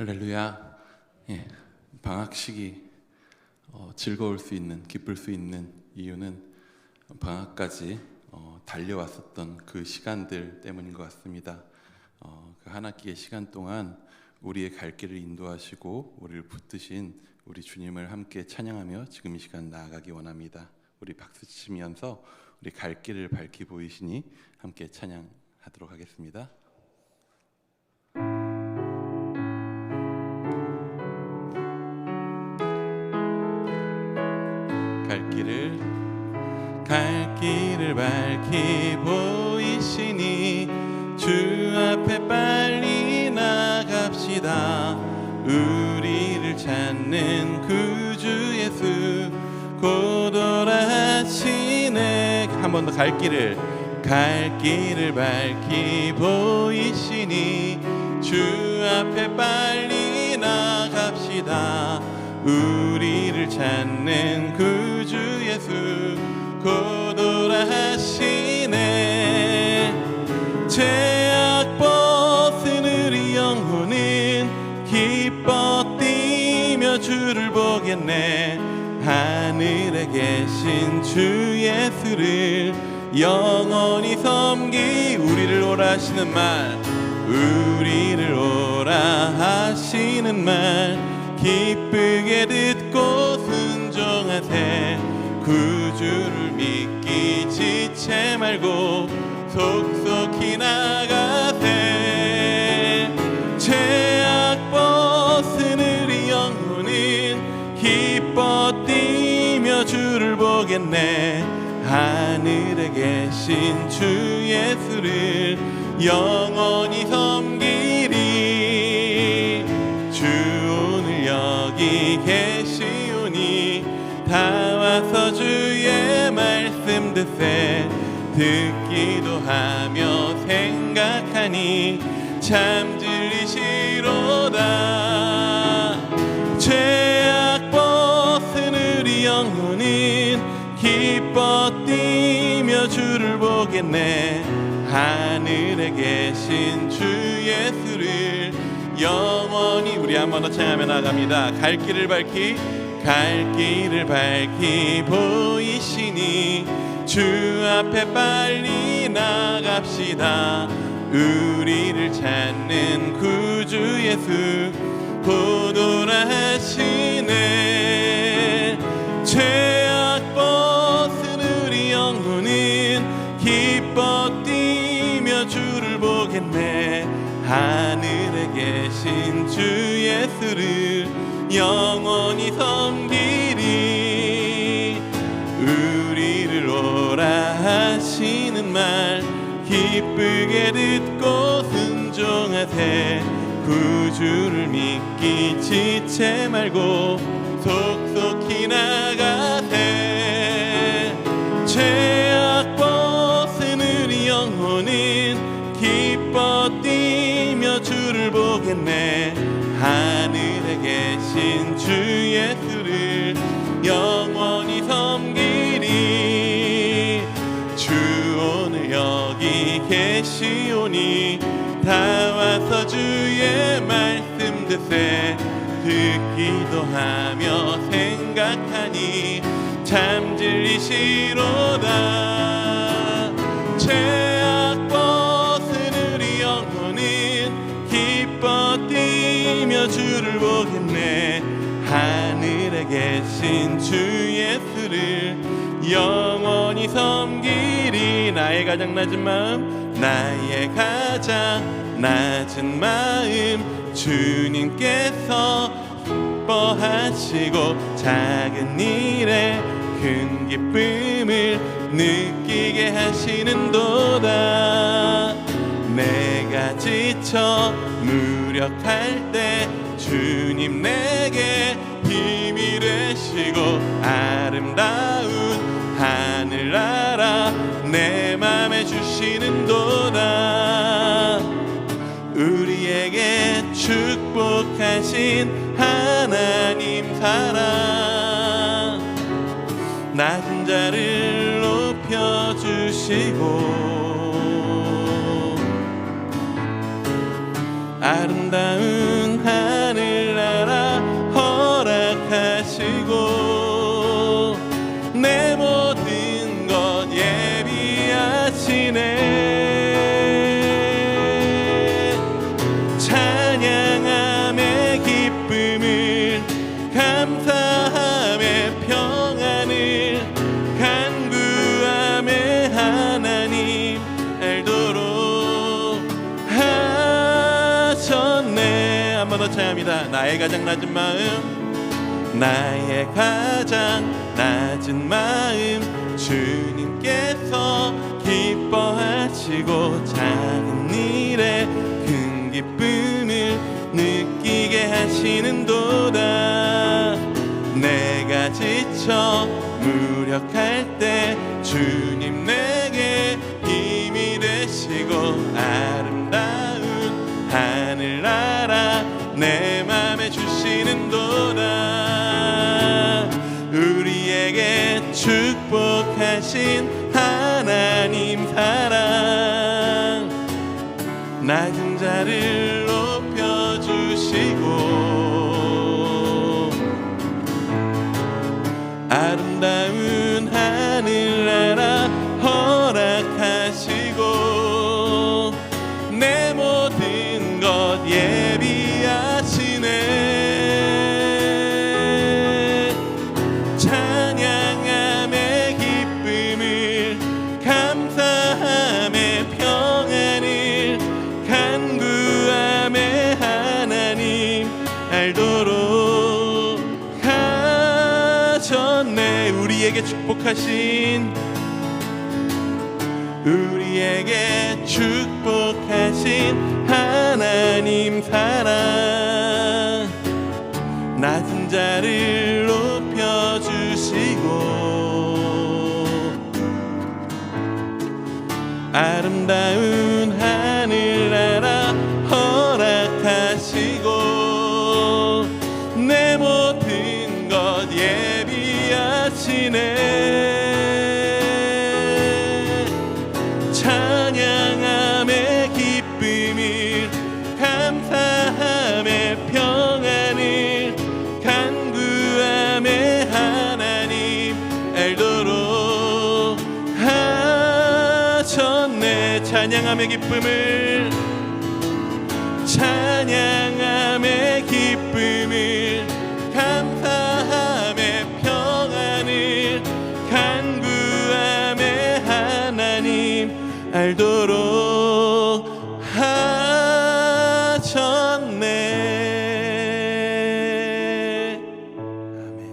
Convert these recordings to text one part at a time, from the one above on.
할렐루야. 방학 시기 즐거울 수 있는, 기쁠 수 있는 이유는 방학까지 달려왔었던 그 시간들 때문인 것 같습니다. 그 한 학기의 시간 동안 우리의 갈 길을 인도하시고 우리를 붙드신 우리 주님을 함께 찬양하며 지금 이 시간 나아가기 원합니다. 우리 박수 치면서 우리 갈 길을 밝히 보이시니 함께 찬양하도록 하겠습니다. 갈 길을 밝히 보이시니 주 앞에 빨리 나갑시다. 우리를 찾는 구주 예수 곧 오라 하시네. 한 번 더 갈 길을 밝히 보이시니 주 앞에 빨리 나갑시다. 우리를 찾는 구주 예수 곧 오라 하시네. 죄악 벗은 우리 영혼은 기뻐 뛰며 주를 보겠네. 하늘에 계신 주 예수를 영원히 섬기 우리를 오라 하시는 말, 우리를 오라 하시는 말 기쁘게 듣고 순종하세. 구주를 믿기 지체 말고 속속히 나가세. 죄악 벗은 우리 영혼은 기뻐 뛰며 주를 보겠네. 하늘에 계신 주 예수를 영원히 섬기리. 주 오늘 여기 계시오니 다 와서 주의 말씀 듣세. 듣기도 하며 생각하니 참 진리시로다. 죄악 벗은 우리 영혼은 기뻐 뛰며 주를 보겠네. 하늘에 계신 주 예수를 영원히 우리 한 번 더 찬양하며 나갑니다. 갈 길을 밝히 보이시니 주 앞에 빨리 나갑시다. 우리를 찾는 구주 예수 곧 오라 하시네. 죄악 벗은 우리 영혼은 기뻐 뛰며 주를 보겠네. 하늘에 계신 주 예수를 영원히 섬기리. 우리를 오라 하시는 말 기쁘게 듣고 순종하세. 구주를 믿기 지체 말고 속속히 나가세. 죄악 벗은 우리 영혼은 기뻐 뛰며 주를 보겠네. 하늘에 계신 주 예수를 영원히 섬기리. 주 오늘 여기 계시오니 다 와서 주의 말씀 듣세. 듣기도 하며 생각하니 참 진리시로다. 죄악 벗은 우리 영혼은 기뻐 뛰며 주를 보겠네. 하늘에 계신 주 예수를 영원히 섬기리. 나의 가장 낮은 마음 주님께서 기뻐하시고 작은 일에 큰 기쁨을 느끼게 하시는도다. 내가 지쳐 무력할 때 주님 내게 힘이 되시고 아름다운 하늘나라 내 맘에 주시는도다. 우리에게 축복하신 하나님 사랑 낮은 자를 높여주시고 아름다운 하늘 한 번 더 찬양합니다. 나의 가장 낮은 마음, 나의 가장 낮은 마음, 주님께서 기뻐하시고 작은 일에 큰 기쁨을 느끼게 하시는도다. 내가 지쳐 무력할 때 주님 내게 힘이 되시고 아름다운 하늘나라 내 맘에 주시는도다. 우리에게 축복하신 하나님 사랑, 낮은 자를 높여주시고 아름다운 하늘나라 허락하시고 내 모든 것 예비하시네. 찬양함의 기쁨을 감사함의 평안을 간구함의 하나님 알도록 하셨네. 우리에게 축복하신 하나님 사랑, 낮은 자를 높여주시고 아름다운 하늘나라 허락하시고 내 모든 것 예비하시네. 찬양함의 기쁨을 감사함의 평안을 간구함의 하나님 알도록 하셨네. 찬양함의 기쁨을 감사함의 평안을 간구함의 하나님 알도록 하셨네. 아멘.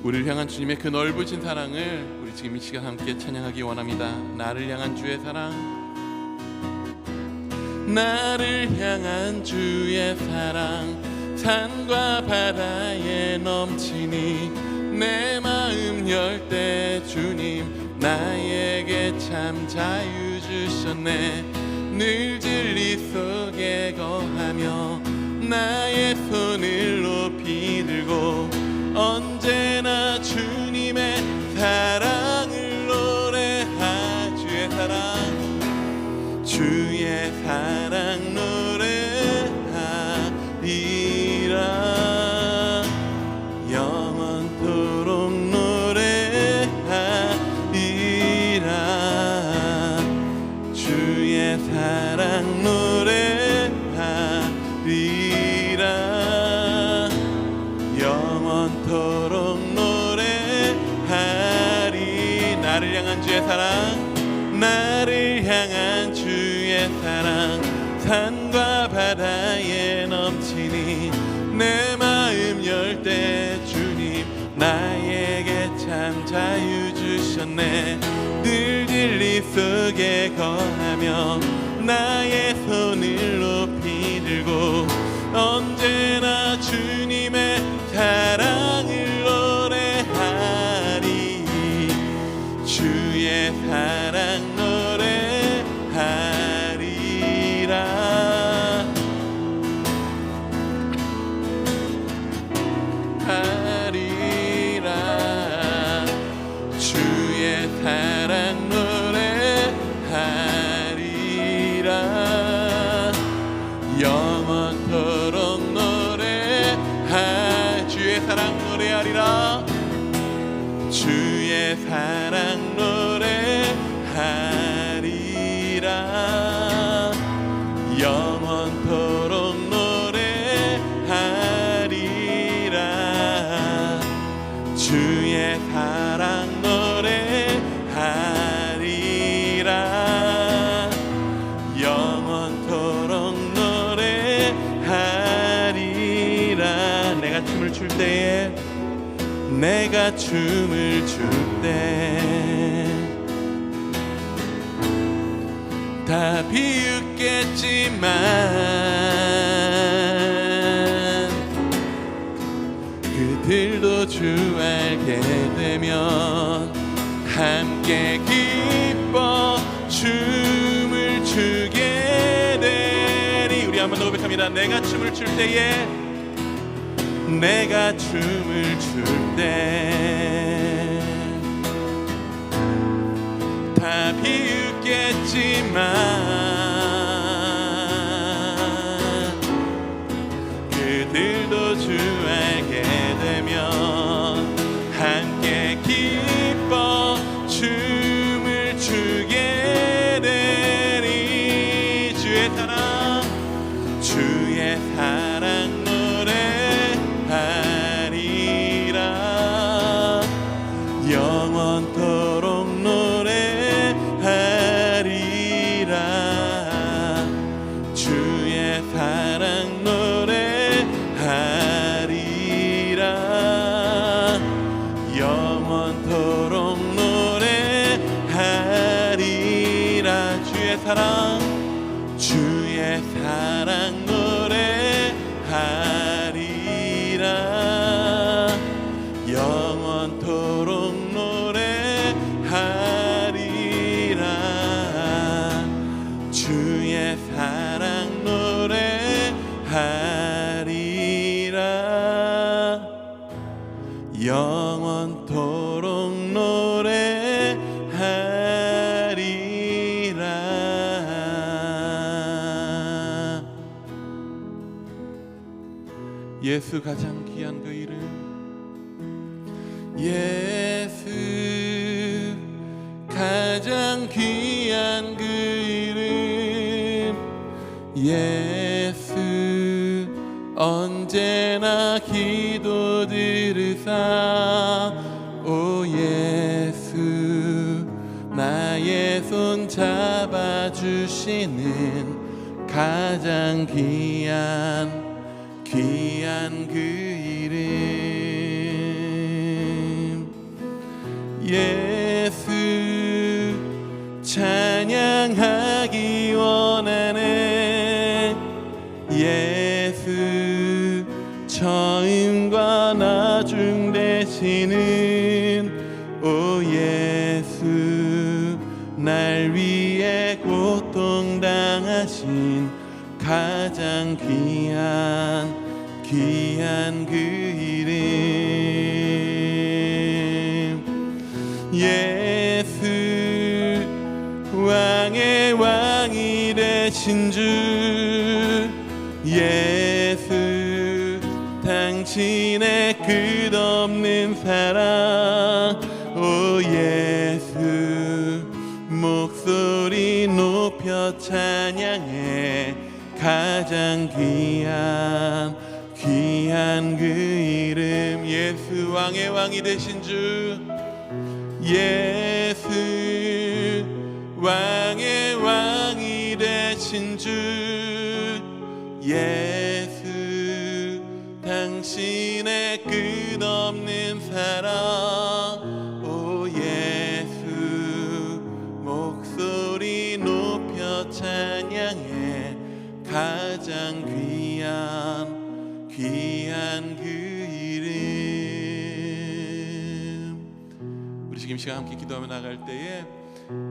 우리를 향한 주님의 그 넓으신 사랑을 우리 지금 이 시간 함께 찬양하기 원합니다. 나를 향한 주의 사랑, 나를 향한 주의 사랑, 산과 바다에 넘치니 내 마음 열 때 주님 나에게 참 자유 주셨네. 늘 진리 속에 거하며 나의 손을 높이 들고 언제나 주님의 사랑을 노래하. 주의 사랑, 주의 사랑 노래하리라. 영원토록 노래하리라. 주의 사랑 노래하리라. 영원토록 노래하리. 나를 향한 주의 사랑, 나를 향한 주의 사랑, 산과 바다에 넘치니 내 마음 열 때 주님 나에게 참 자유 주셨네. 늘 진리 속에 거하며 나의 손을 높이 들고 언제나 주님의 사랑을 노래하리. 주의 사랑 노래하리라. 하리라. 주의 사랑 노래하리라. 영원토록 노래하. 주의 사랑 노래하리라. 주의 사랑 노래하리라. 영원토록 노래하리라. 주의 사랑 노래하리라. 내가 춤을 출 때 다 비웃겠지만 그들도 주 알게 되면 함께 기뻐 춤을 추게 되리. 우리 한번 더 고백합니다. 내가 춤을 출 때에 내가 춤을 출 때 다 비웃겠지만 그들도 주 알게 되면 함께 기뻐 춤을 추게 되리. 주의 사랑 주의 사랑 노래하리라. 영원토록 노래하리라. 주의 사랑 노래하리라. 영원토록 노래하리라. 주의 사랑 주의 사랑 노래하리라. 영원토록 노래하리라. 주의 사랑 노래하리라. 영원토록 노래하리라. 예수 가장 귀한 그 이름, 예수 가장 귀한 그 이름, 예수 언제나 기도 들으사. 오 예수 나의 손 잡아주시는 가장 귀한 그 이름, 예수 찬양하기 원하네. 예수 처음과 나중 되시는 오 예수 날 위해 고통당하신 가장 귀한 그 이름, 예수 왕의 왕이 되신 주, 예수 당신의 끝없는 사랑. 오 예수 목소리 높여 찬양해. 가장 귀한 그 이름, 예수 왕의 왕이 되신 주, 예수 왕의 왕이 되신 주, 예수 당신의 끝없는 사랑. 오 예수 목소리 높여 찬양해. 가장 귀한 그 이름. 우리 지금 이 시간 함께 기도하며 나갈 때에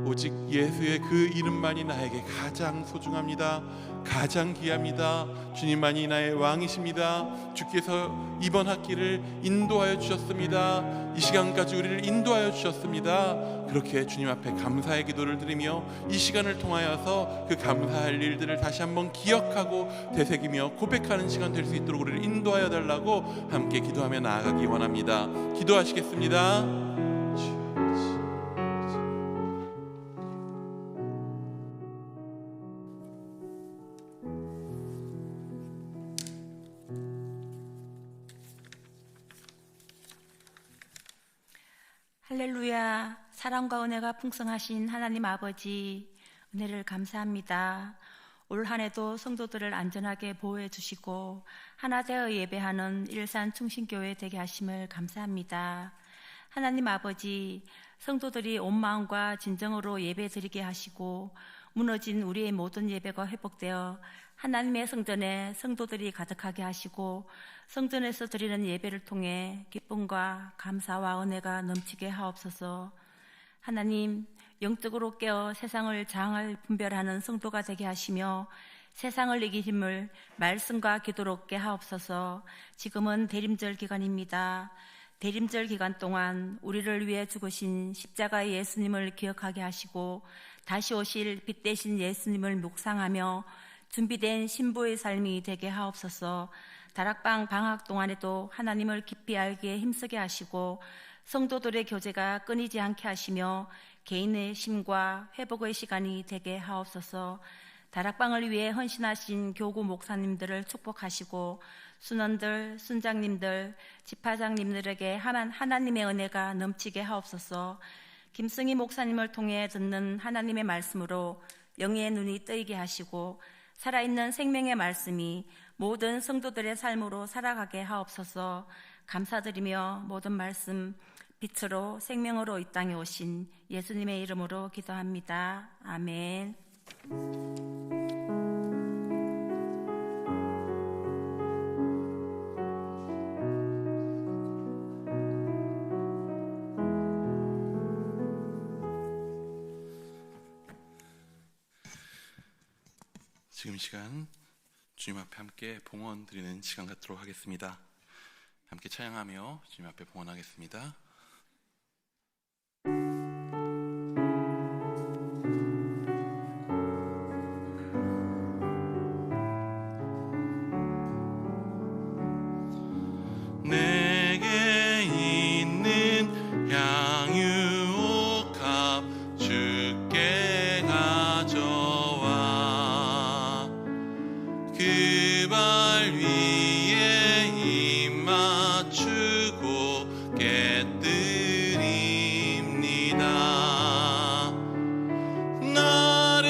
오직 예수의 그 이름만이 나에게 가장 소중합니다. 가장 귀합니다. 주님만이 나의 왕이십니다. 주께서 이번 학기를 인도하여 주셨습니다. 이 시간까지 우리를 인도하여 주셨습니다. 그렇게 주님 앞에 감사의 기도를 드리며 이 시간을 통하여서 그 감사할 일들을 다시 한번 기억하고 되새기며 고백하는 시간 될 수 있도록 우리를 인도하여 달라고 함께 기도하며 나아가기 원합니다. 기도하시겠습니다. 할렐루야. 사랑과 은혜가 풍성하신 하나님 아버지, 은혜를 감사합니다. 올 한 해도 성도들을 안전하게 보호해 주시고 하나 되어 예배하는 일산 충신교회 되게 하심을 감사합니다. 하나님 아버지, 성도들이 온 마음과 진정으로 예배 드리게 하시고 무너진 우리의 모든 예배가 회복되어 하나님의 성전에 성도들이 가득하게 하시고 성전에서 드리는 예배를 통해 기쁨과 감사와 은혜가 넘치게 하옵소서. 하나님, 영적으로 깨어 세상을 장을 분별하는 성도가 되게 하시며 세상을 이길 힘을 말씀과 기도로 얻게 하옵소서. 지금은 대림절 기간입니다. 대림절 기간 동안 우리를 위해 죽으신 십자가의 예수님을 기억하게 하시고 다시 오실 빛 대신 예수님을 묵상하며 준비된 신부의 삶이 되게 하옵소서. 다락방 방학 동안에도 하나님을 깊이 알기에 힘쓰게 하시고 성도들의 교제가 끊이지 않게 하시며 개인의 심과 회복의 시간이 되게 하옵소서. 다락방을 위해 헌신하신 교구 목사님들을 축복하시고 순원들, 순장님들, 집화장님들에게 하나님의 은혜가 넘치게 하옵소서. 김승희 목사님을 통해 듣는 하나님의 말씀으로 영의 눈이 뜨이게 하시고 살아있는 생명의 말씀이 모든 성도들의 삶으로 살아가게 하옵소서. 감사드리며 모든 말씀 빛으로 생명으로 이 땅에 오신 예수님의 이름으로 기도합니다. 아멘. 지금 시간 주님 앞에 함께 봉헌 드리는 시간 갖도록 하겠습니다. 함께 찬양하며 주님 앞에 봉헌하겠습니다. 내게 있는 향유옥합 주께 가져와 그 발 위에 입 맞추고 깨뜨립니다. 나를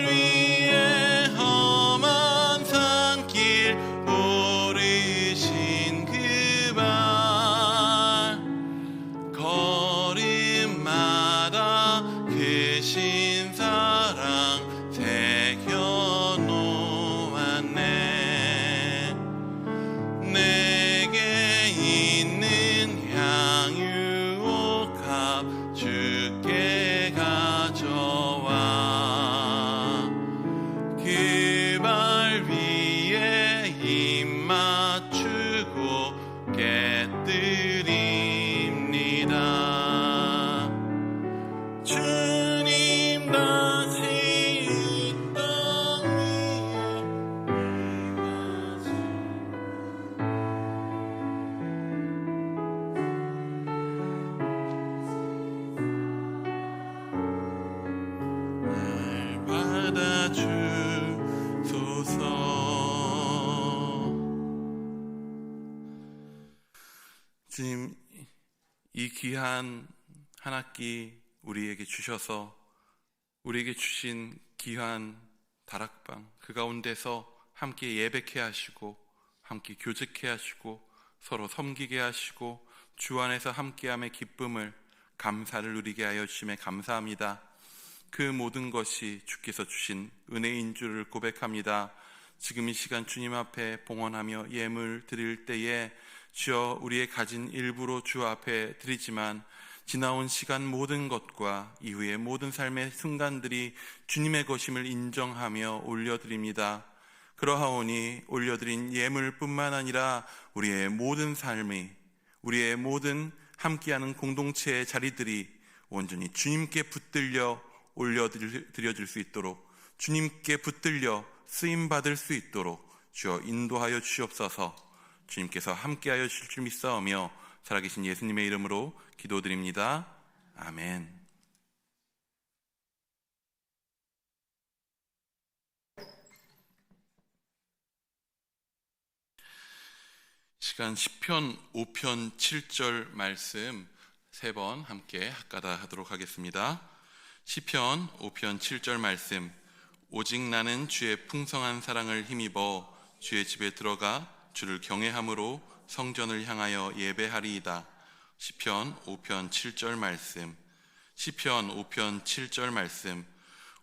위해 험한 산길 오르신 그 발 걸음마다 크신 사랑 새겨놓았네. 내게 있는 향유옥합 주께 가져와 그 발 위에 입 맞추고 깨뜨립니다. 주님 다시 이 땅 위에 날 받아주소서. 주님, 이 귀한 한 학기 우리에게 주셔서 우리에게 주신 귀한 다락방 그 가운데서 함께 예배케 하시고 함께 교제케 하시고 서로 섬기게 하시고 주 안에서 함께함의 기쁨을 감사를 누리게 하여 주심에 감사합니다. 그 모든 것이 주께서 주신 은혜인 줄을 고백합니다. 지금 이 시간 주님 앞에 봉헌하며 예물 드릴 때에 주여 우리의 가진 일부로 주 앞에 드리지만 지나온 시간 모든 것과 이후의 모든 삶의 순간들이 주님의 것임을 인정하며 올려드립니다. 그러하오니 올려드린 예물뿐만 아니라 우리의 모든 삶이 우리의 모든 함께하는 공동체의 자리들이 온전히 주님께 붙들려 올려드려질 수 있도록 주님께 붙들려 쓰임받을 수 있도록 주여 인도하여 주시옵소서. 주님께서 함께하여 주실 줄 믿사오며 살아계신 예수님의 이름으로 기도드립니다. 아멘. 시간 시편 5편 7절 말씀 세 번 함께 학가다 하도록 하겠습니다. 시편 5편 7절 말씀 오직 나는 주의 풍성한 사랑을 힘입어 주의 집에 들어가 주를 경외함으로 성전을 향하여 예배하리이다. 시편 5편 7절 말씀. 시편 5편 7절 말씀.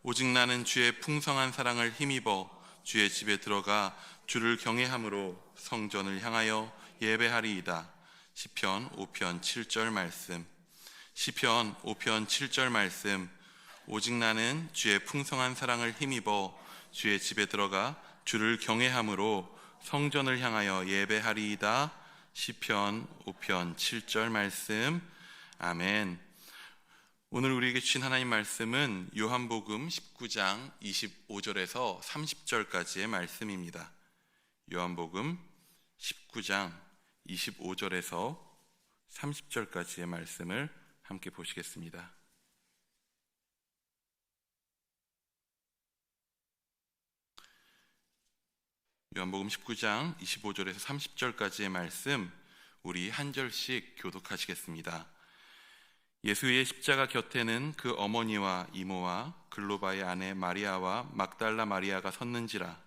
오직 나는 주의 풍성한 사랑을 힘입어 주의 집에 들어가 주를 경외함으로 성전을 향하여 예배하리이다. 시편 5편 7절 말씀. 시편 5편 7절 말씀. 오직 나는 주의 풍성한 사랑을 힘입어 주의 집에 들어가 주를 경외함으로 성전을 향하여 예배하리이다. 시편 5편 7절 말씀. 아멘. 오늘 우리에게 주신 하나님 말씀은 요한복음 19장 25절에서 30절까지의 말씀입니다. 요한복음 19장 25절에서 30절까지의 말씀을 함께 보시겠습니다. 요한복음 19장 25절에서 30절까지의 말씀, 우리 한 절씩 교독하시겠습니다. 예수의 십자가 곁에는 그 어머니와 이모와 글로바의 아내 마리아와 막달라 마리아가 섰는지라.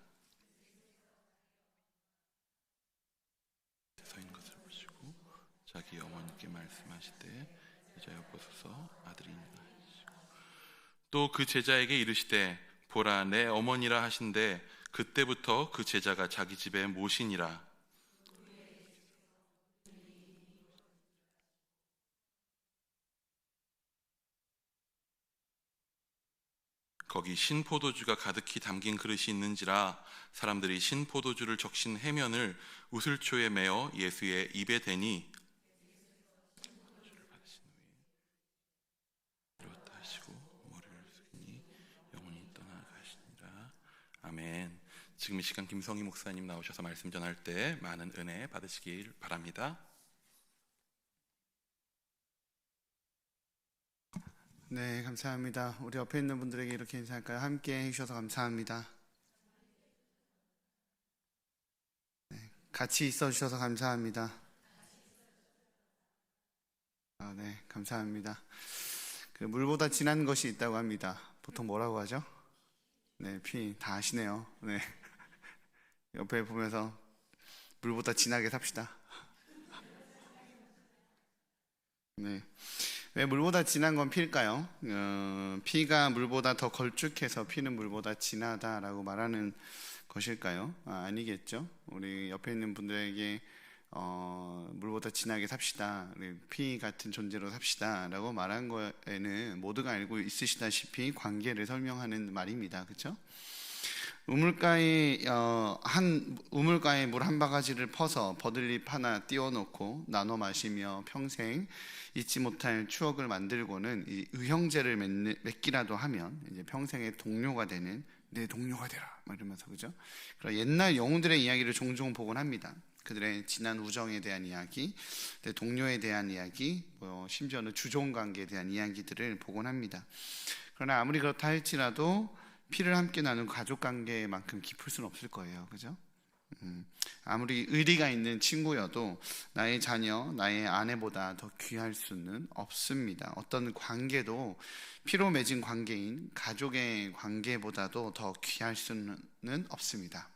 서 있는 것을 보시고 자기 어머니께 말씀하시되 여자여 보소서 아들이 있느니라 하시고, 또 그 제자에게 이르시되 보라 내 어머니라 하신대 그때부터 그 제자가 자기 집에 모시니라. 거기 신포도주가 가득히 담긴 그릇이 있는지라. 사람들이 신포도주를 적신 해면을 우슬초에 메어 예수의 입에 대니 이렇다 하시고 머리를 숙이니 영혼이 떠나가시니라. 아멘. 지금 이 시간 김성희 목사님 나오셔서 말씀 전할 때 많은 은혜 받으시길 바랍니다. 네, 감사합니다. 우리 옆에 있는 분들에게 이렇게 인사할까요? 함께 해주셔서 감사합니다. 네, 같이 있어주셔서 감사합니다. 네, 감사합니다. 그 물보다 진한 것이 있다고 합니다. 보통 뭐라고 하죠? 네, 피 다 아시네요. 네, 옆에 보면서 물보다 진하게 삽시다. 네. 왜 물보다 진한 건 피일까요? 피가 물보다 더 걸쭉해서 피는 물보다 진하다라고 말하는 것일까요? 아니겠죠. 우리 옆에 있는 분들에게 물보다 진하게 삽시다, 피 같은 존재로 삽시다 라고 말한 거에는 모두가 알고 있으시다시피 관계를 설명하는 말입니다. 그렇죠? 우물가에 물 한 바가지를 퍼서 버들잎 하나 띄워놓고 나눠 마시며 평생 잊지 못할 추억을 만들고는 이 의형제를 맺기라도 하면 이제 평생의 동료가 되는, 내 동료가 되라 이러면서, 그죠? 옛날 영웅들의 이야기를 종종 보곤 합니다. 그들의 지난 우정에 대한 이야기, 내 동료에 대한 이야기, 심지어는 주종 관계에 대한 이야기들을 보곤 합니다. 그러나 아무리 그렇다 할지라도 피를 함께 나눈 가족 관계만큼 깊을 수는 없을 거예요. 그죠? 아무리 의리가 있는 친구여도 나의 자녀, 나의 아내보다 더 귀할 수는 없습니다. 어떤 관계도 피로 맺은 관계인 가족의 관계보다도 더 귀할 수는 없습니다.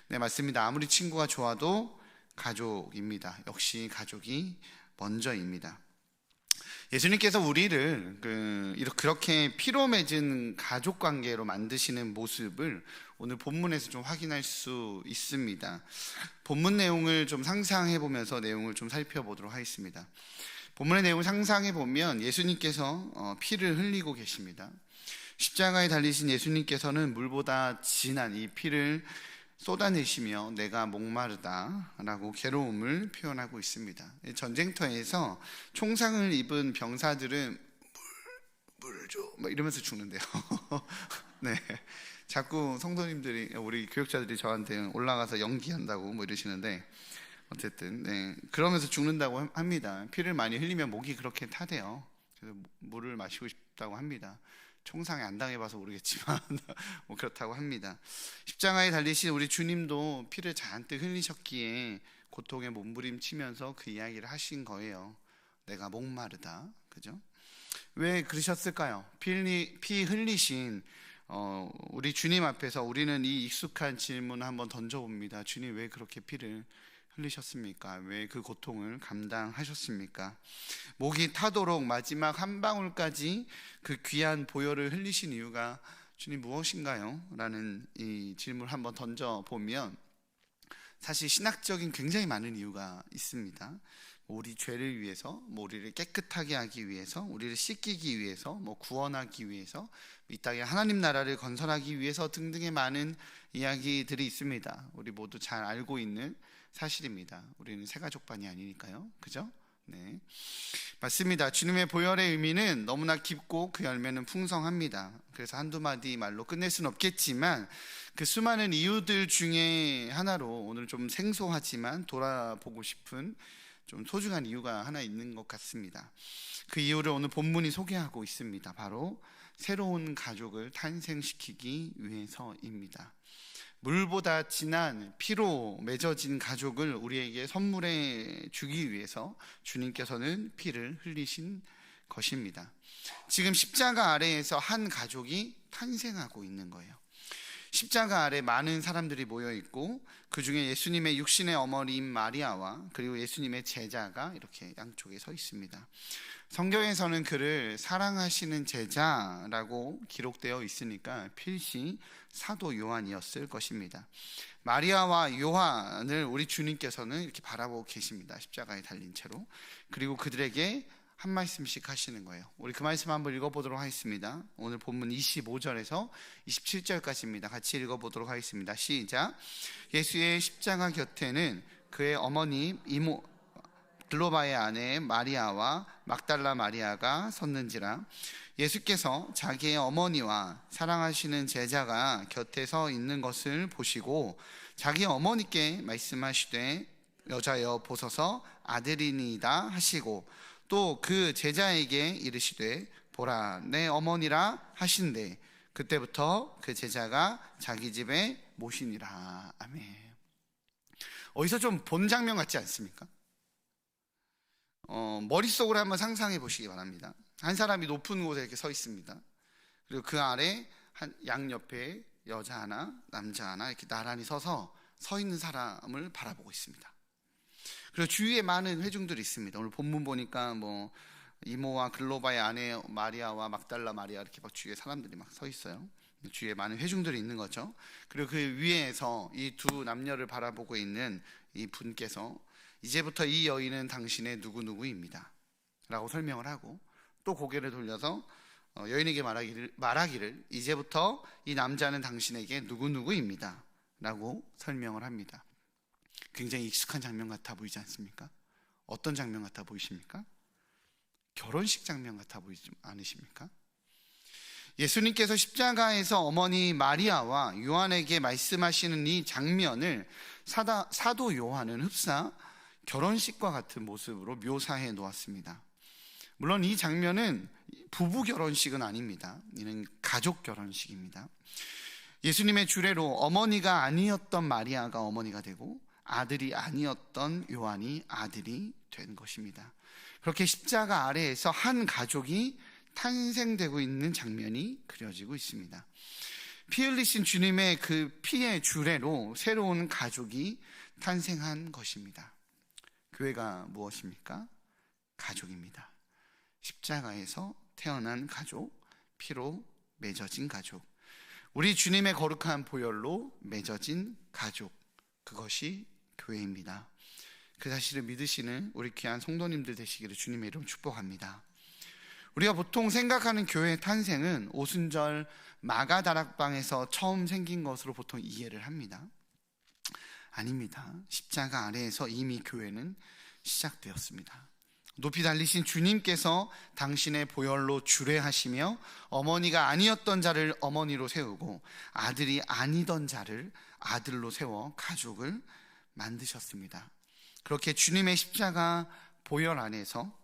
네, 맞습니다. 아무리 친구가 좋아도 가족입니다. 역시 가족이 먼저입니다. 예수님께서 우리를 그렇게 피로 맺은 가족 관계로 만드시는 모습을 오늘 본문에서 좀 확인할 수 있습니다. 본문 내용을 좀 상상해 보면서 내용을 좀 살펴보도록 하겠습니다. 본문의 내용을 상상해 보면 예수님께서 피를 흘리고 계십니다. 십자가에 달리신 예수님께서는 물보다 진한 이 피를 쏟아내시며 내가 목마르다 라고 괴로움을 표현하고 있습니다. 전쟁터에서 총상을 입은 병사들은 물 줘 막 이러면서 죽는데요. 네, 자꾸 성도님들이, 우리 교육자들이 저한테 올라가서 연기한다고 뭐 이러시는데, 어쨌든 네, 그러면서 죽는다고 합니다. 피를 많이 흘리면 목이 그렇게 타대요. 그래서 물을 마시고 싶다고 합니다. 총상에 안 당해봐서 모르겠지만 뭐 그렇다고 합니다. 십자가에 달리신 우리 주님도 피를 잔뜩 흘리셨기에 고통에 몸부림치면서 그 이야기를 하신 거예요. 내가 목마르다. 그죠? 왜 그러셨을까요? 피 흘리신 우리 주님 앞에서 우리는 이 익숙한 질문을 한번 던져봅니다. 주님, 왜 그렇게 피를 흘리셨습니까? 왜 그 고통을 감당하셨습니까? 목이 타도록 마지막 한 방울까지 그 귀한 보혈을 흘리신 이유가 주님 무엇인가요? 라는 이 질문을 한번 던져보면 사실 신학적인 굉장히 많은 이유가 있습니다. 우리 죄를 위해서, 우리를 깨끗하게 하기 위해서, 우리를 씻기기 위해서, 구원하기 위해서, 이 땅에 하나님 나라를 건설하기 위해서 등등의 많은 이야기들이 있습니다. 우리 모두 잘 알고 있는 사실입니다. 우리는 새가족반이 아니니까요, 그죠? 네, 맞습니다. 주님의 보혈의 의미는 너무나 깊고 그 열매는 풍성합니다. 그래서 한두 마디 말로 끝낼 수는 없겠지만 그 수많은 이유들 중에 하나로 오늘 좀 생소하지만 돌아보고 싶은 좀 소중한 이유가 하나 있는 것 같습니다. 그 이유를 오늘 본문이 소개하고 있습니다. 바로 새로운 가족을 탄생시키기 위해서입니다. 물보다 진한 피로 맺어진 가족을 우리에게 선물해 주기 위해서 주님께서는 피를 흘리신 것입니다. 지금 십자가 아래에서 한 가족이 탄생하고 있는 거예요. 십자가 아래 많은 사람들이 모여 있고 그 중에 예수님의 육신의 어머니인 마리아와 그리고 예수님의 제자가 이렇게 양쪽에 서 있습니다. 성경에서는 그를 사랑하시는 제자라고 기록되어 있으니까 필시 사도 요한이었을 것입니다. 마리아와 요한을 우리 주님께서는 이렇게 바라보고 계십니다. 십자가에 달린 채로. 그리고 그들에게 한 말씀씩 하시는 거예요. 우리 그 말씀 한번 읽어보도록 하겠습니다. 오늘 본문 25절에서 27절까지입니다. 같이 읽어보도록 하겠습니다. 시작. 예수의 십자가 곁에는 그의 어머니 이모 글로바의 아내 마리아와 막달라 마리아가 섰는지라. 예수께서 자기의 어머니와 사랑하시는 제자가 곁에 서 있는 것을 보시고 자기 어머니께 말씀하시되 여자여 보소서 아들이니이다 하시고 또 그 제자에게 이르시되 보라 내 어머니라 하신대 그때부터 그 제자가 자기 집에 모시니라. 아멘. 어디서 좀 본 장면 같지 않습니까? 머릿속으로 한번 상상해 보시기 바랍니다. 한 사람이 높은 곳에 이렇게 서 있습니다. 그리고 그 아래 양옆에 여자 하나, 남자 하나 이렇게 나란히 서 있는 사람을 바라보고 있습니다. 그리고 주위에 많은 회중들이 있습니다. 오늘 본문 보니까 이모와 글로바의 아내 마리아와 막달라 마리아 이렇게 막 주위에 사람들이 막 서 있어요. 주위에 많은 회중들이 있는 거죠. 그리고 그 위에서 이 두 남녀를 바라보고 있는 이 분께서 이제부터 이 여인은 당신의 누구누구입니다 라고 설명을 하고 또 고개를 돌려서 여인에게 말하기를 이제부터 이 남자는 당신에게 누구누구입니다 라고 설명을 합니다. 굉장히 익숙한 장면 같아 보이지 않습니까? 어떤 장면 같아 보이십니까? 결혼식 장면 같아 보이지 않으십니까? 예수님께서 십자가에서 어머니 마리아와 요한에게 말씀하시는 이 장면을 사도 요한은 흡사 결혼식과 같은 모습으로 묘사해 놓았습니다. 물론 이 장면은 부부 결혼식은 아닙니다. 이는 가족 결혼식입니다. 예수님의 주례로 어머니가 아니었던 마리아가 어머니가 되고 아들이 아니었던 요한이 아들이 된 것입니다. 그렇게 십자가 아래에서 한 가족이 탄생되고 있는 장면이 그려지고 있습니다. 피 흘리신 주님의 그 피의 주례로 새로운 가족이 탄생한 것입니다. 교회가 무엇입니까? 가족입니다. 십자가에서 태어난 가족, 피로 맺어진 가족, 우리 주님의 거룩한 보혈로 맺어진 가족, 그것이 교회입니다. 그 사실을 믿으시는 우리 귀한 성도님들 되시기를 주님의 이름 축복합니다. 우리가 보통 생각하는 교회의 탄생은 오순절 마가다락방에서 처음 생긴 것으로 보통 이해를 합니다. 아닙니다. 십자가 아래에서 이미 교회는 시작되었습니다. 높이 달리신 주님께서 당신의 보혈로 주례하시며 어머니가 아니었던 자를 어머니로 세우고 아들이 아니던 자를 아들로 세워 가족을 만드셨습니다. 그렇게 주님의 십자가 보혈 안에서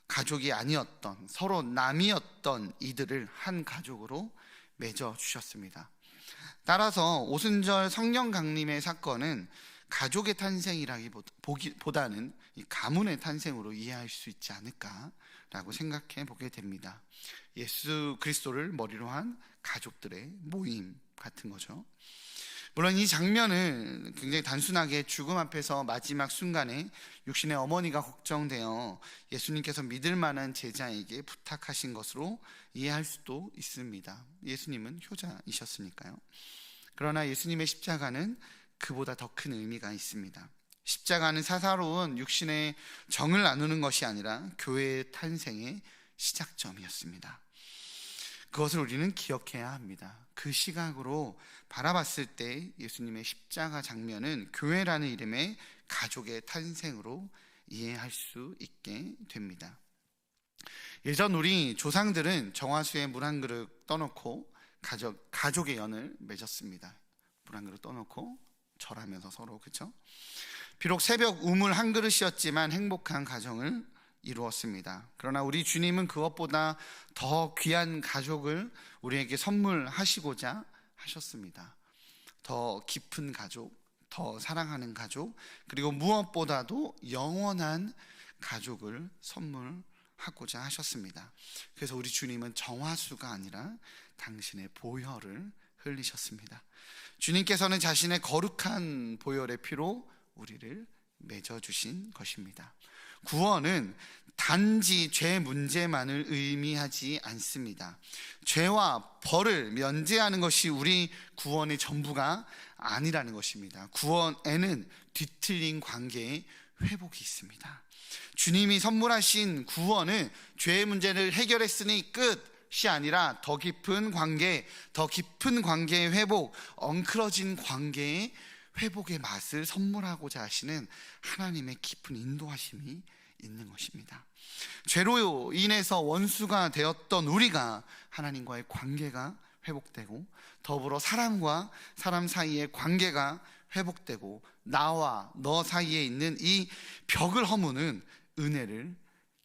가족이 아니었던 서로 남이었던 이들을 한 가족으로 맺어 주셨습니다. 따라서 오순절 성령 강림의 사건은 가족의 탄생이라기보다는 이 가문의 탄생으로 이해할 수 있지 않을까라고 생각해 보게 됩니다. 예수 그리스도를 머리로 한 가족들의 모임 같은 거죠. 물론 이 장면은 굉장히 단순하게 죽음 앞에서 마지막 순간에 육신의 어머니가 걱정되어 예수님께서 믿을 만한 제자에게 부탁하신 것으로 이해할 수도 있습니다. 예수님은 효자이셨으니까요. 그러나 예수님의 십자가는 그보다 더 큰 의미가 있습니다. 십자가는 사사로운 육신의 정을 나누는 것이 아니라 교회의 탄생의 시작점이었습니다. 그것을 우리는 기억해야 합니다. 그 시각으로 바라봤을 때 예수님의 십자가 장면은 교회라는 이름의 가족의 탄생으로 이해할 수 있게 됩니다. 예전 우리 조상들은 정화수에 물 한 그릇 떠놓고 가족의 연을 맺었습니다. 물 한 그릇 떠놓고 절하면서 서로, 그렇죠? 비록 새벽 우물 한 그릇이었지만 행복한 가정을 이루었습니다. 그러나 우리 주님은 그것보다 더 귀한 가족을 우리에게 선물하시고자 하셨습니다. 더 깊은 가족, 더 사랑하는 가족, 그리고 무엇보다도 영원한 가족을 선물하고자 하셨습니다. 그래서 우리 주님은 정화수가 아니라 당신의 보혈을 흘리셨습니다. 주님께서는 자신의 거룩한 보혈의 피로 우리를 맺어주신 것입니다. 구원은 단지 죄 문제만을 의미하지 않습니다. 죄와 벌을 면제하는 것이 우리 구원의 전부가 아니라는 것입니다. 구원에는 뒤틀린 관계의 회복이 있습니다. 주님이 선물하신 구원은 죄의 문제를 해결했으니 끝이 아니라 더 깊은 관계, 더 깊은 관계의 회복, 엉클어진 관계의 회복의 맛을 선물하고자 하시는 하나님의 깊은 인도하심이 있는 것입니다. 죄로 인해서 원수가 되었던 우리가 하나님과의 관계가 회복되고, 더불어 사람과 사람 사이의 관계가 회복되고, 나와 너 사이에 있는 이 벽을 허무는 은혜를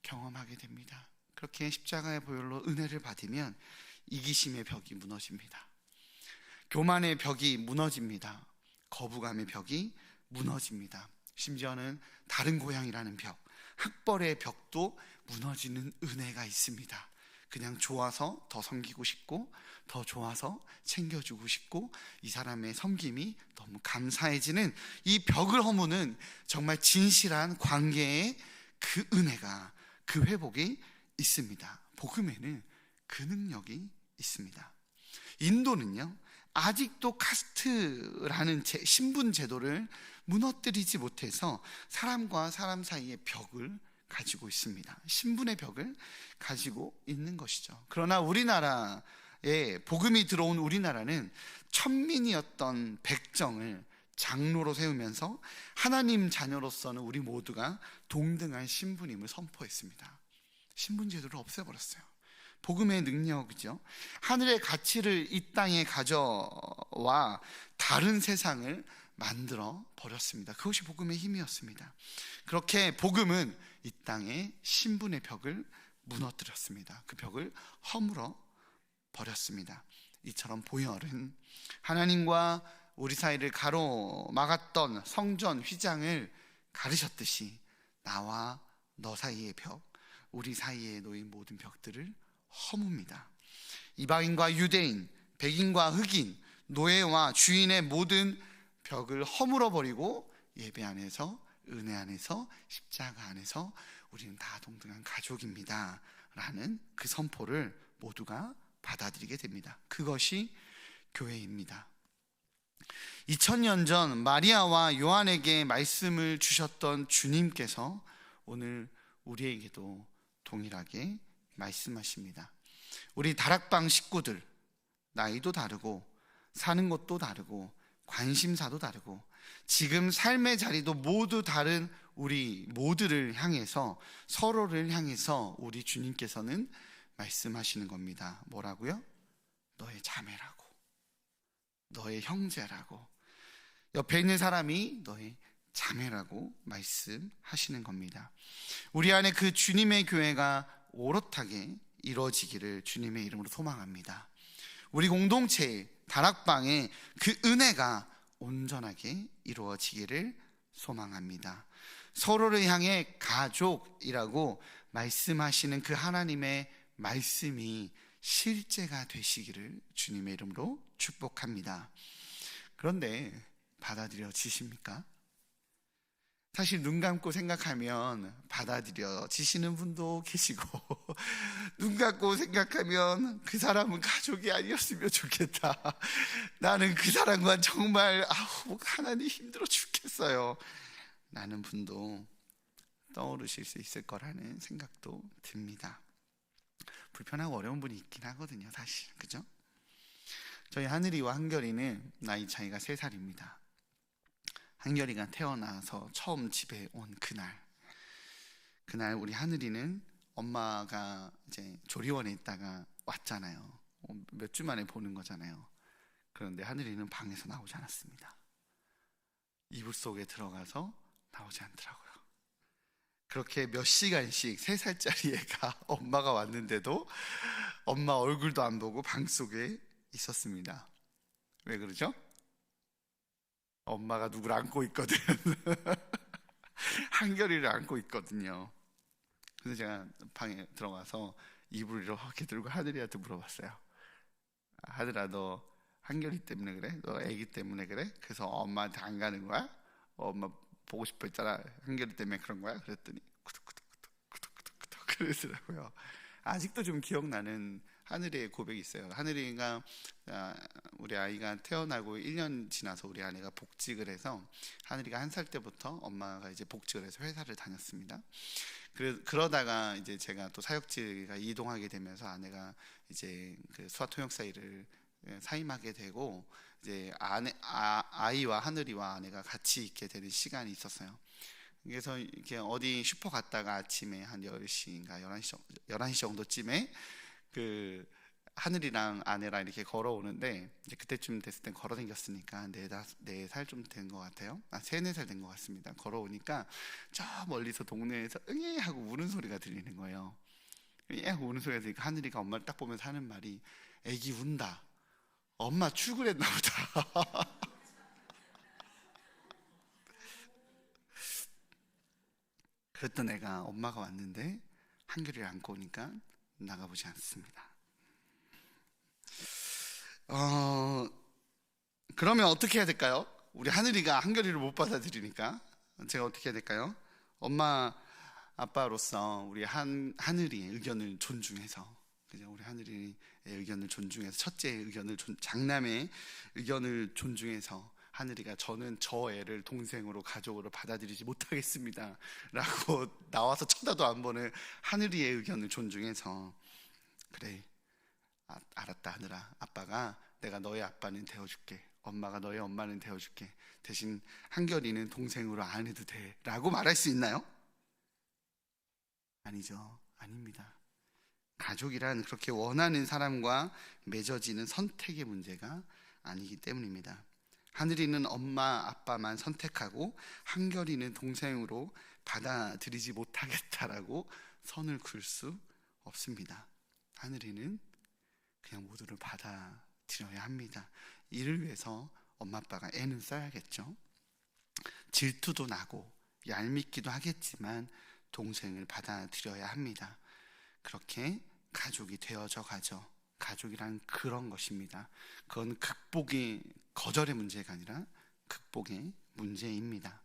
경험하게 됩니다. 그렇게 십자가의 보혈로 은혜를 받으면 이기심의 벽이 무너집니다. 교만의 벽이 무너집니다. 거부감의 벽이 무너집니다. 심지어는 다른 고향이라는 벽, 학벌의 벽도 무너지는 은혜가 있습니다. 그냥 좋아서 더 섬기고 싶고, 더 좋아서 챙겨주고 싶고, 이 사람의 섬김이 너무 감사해지는 이 벽을 허무는 정말 진실한 관계의 그 은혜가, 그 회복이 있습니다. 복음에는 그 능력이 있습니다. 인도는요, 아직도 카스트라는 신분 제도를 무너뜨리지 못해서 사람과 사람 사이의 벽을 가지고 있습니다. 신분의 벽을 가지고 있는 것이죠. 그러나 우리나라에 복음이 들어온 우리나라는 천민이었던 백정을 장로로 세우면서 하나님 자녀로서는 우리 모두가 동등한 신분임을 선포했습니다. 신분 제도를 없애버렸어요. 복음의 능력이죠. 하늘의 가치를 이 땅에 가져와 다른 세상을 만들어 버렸습니다. 그것이 복음의 힘이었습니다. 그렇게 복음은 이 땅의 신분의 벽을 무너뜨렸습니다. 그 벽을 허물어 버렸습니다. 이처럼 보혈은 하나님과 우리 사이를 가로막았던 성전 휘장을 가르셨듯이 나와 너 사이의 벽, 우리 사이에 놓인 모든 벽들을 허뭅니다. 이방인과 유대인, 백인과 흑인, 노예와 주인의 모든 벽을 허물어 버리고 예배 안에서, 은혜 안에서, 십자가 안에서 우리는 다 동등한 가족입니다 라는 그 선포를 모두가 받아들이게 됩니다. 그것이 교회입니다. 2000년 전 마리아와 요한에게 말씀을 주셨던 주님께서 오늘 우리에게도 동일하게 말씀하십니다. 우리 다락방 식구들, 나이도 다르고 사는 곳도 다르고 관심사도 다르고 지금 삶의 자리도 모두 다른 우리 모두를 향해서, 서로를 향해서 우리 주님께서는 말씀하시는 겁니다. 뭐라고요? 너의 자매라고, 너의 형제라고, 옆에 있는 사람이 너의 자매라고 말씀하시는 겁니다. 우리 안에 그 주님의 교회가 오롯하게 이루어지기를 주님의 이름으로 소망합니다. 우리 공동체의 다락방에 그 은혜가 온전하게 이루어지기를 소망합니다. 서로를 향해 가족이라고 말씀하시는 그 하나님의 말씀이 실제가 되시기를 주님의 이름으로 축복합니다. 그런데 받아들여지십니까? 사실 눈 감고 생각하면 받아들여지시는 분도 계시고 눈 감고 생각하면 그 사람은 가족이 아니었으면 좋겠다, 나는 그 사람과 정말 하나님 힘들어 죽겠어요 라는 분도 떠오르실 수 있을 거라는 생각도 듭니다. 불편하고 어려운 분이 있긴 하거든요, 사실. 그죠? 저희 하늘이와 한결이는 나이 차이가 3살입니다. 한결이가 태어나서 처음 집에 온 그날 우리 하늘이는 엄마가 이제 조리원에 있다가 왔잖아요. 몇 주 만에 보는 거잖아요. 그런데 하늘이는 방에서 나오지 않았습니다. 이불 속에 들어가서 나오지 않더라고요. 그렇게 몇 시간씩 3살짜리 애가 엄마가 왔는데도 엄마 얼굴도 안 보고 방 속에 있었습니다. 왜 그러죠? 엄마가 누구를 안고 있거든. 한결이를 안고 있거든요. 그래서 제가 방에 들어가서 이불을 이렇게 들고 하늘이한테 물어봤어요. 하늘아, 너 한결이 때문에 그래? 너 애기 때문에 그래? 그래서 엄마한테 안 가는 거야? 엄마 보고 싶어 했잖아. 한결이 때문에 그런 거야? 그랬더니 구독 그러더라고요. 아직도 좀 기억나는 하늘이의 고백이 있어요. 하늘이가 우리 아이가 태어나고 1년 지나서 우리 아내가 복직을 해서 하늘이가 1살 때부터 엄마가 이제 복직을 해서 회사를 다녔습니다. 그러다가 이제 제가 또 사역지가 이동하게 되면서 아내가 이제 그 수화통역사 일을 사임하게 되고 이제 아이와 하늘이와 아내가 같이 있게 되는 시간이 있었어요. 그래서 이렇게 어디 슈퍼 갔다가 아침에 한 10시인가 11시 정도쯤에 그 하늘이랑 아내랑 이렇게 걸어오는데 이제 그때쯤 됐을 땐 걸어 다녔으니까 4살 좀 된 것 같아요. 3-4살 된 것 같습니다. 걸어오니까 저 멀리서 동네에서 응애 하고 우는 소리가 들리는 거예요. 응애 하고 우는 소리가 들리니까 하늘이가 엄마를 딱 보면서 하는 말이 애기 운다. 엄마 출근했나 보다. 그랬던 애가 엄마가 왔는데 한결이를 안고 오니까 나가보지 않습니다. 그러면 어떻게 해야 될까요? 우리 하늘이가 한결이를 못 받아들이니까 제가 어떻게 해야 될까요? 엄마 아빠로서 우리 하늘이의 의견을 존중해서, 그죠? 우리 하늘이의 의견을 존중해서, 첫째의 의견을 장남의 의견을 존중해서 하늘이가 저는 저 애를 동생으로 가족으로 받아들이지 못하겠습니다 라고 나와서 쳐다도 안 보는 하늘이의 의견을 존중해서, 그래 알았다 하늘아, 아빠가 내가 너의 아빠는 되어줄게, 엄마가 너의 엄마는 되어줄게, 대신 한결이는 동생으로 안 해도 돼 라고 말할 수 있나요? 아니죠. 아닙니다. 가족이란 그렇게 원하는 사람과 맺어지는 선택의 문제가 아니기 때문입니다. 하늘이는 엄마 아빠만 선택하고 한결이는 동생으로 받아들이지 못하겠다라고 선을 그을 수 없습니다. 하늘이는 그냥 모두를 받아들여야 합니다. 이를 위해서 엄마 아빠가 애는 써야겠죠. 질투도 나고 얄밉기도 하겠지만 동생을 받아들여야 합니다. 그렇게 가족이 되어져 가죠. 가족이란 그런 것입니다. 그건 거절의 문제가 아니라 극복의 문제입니다.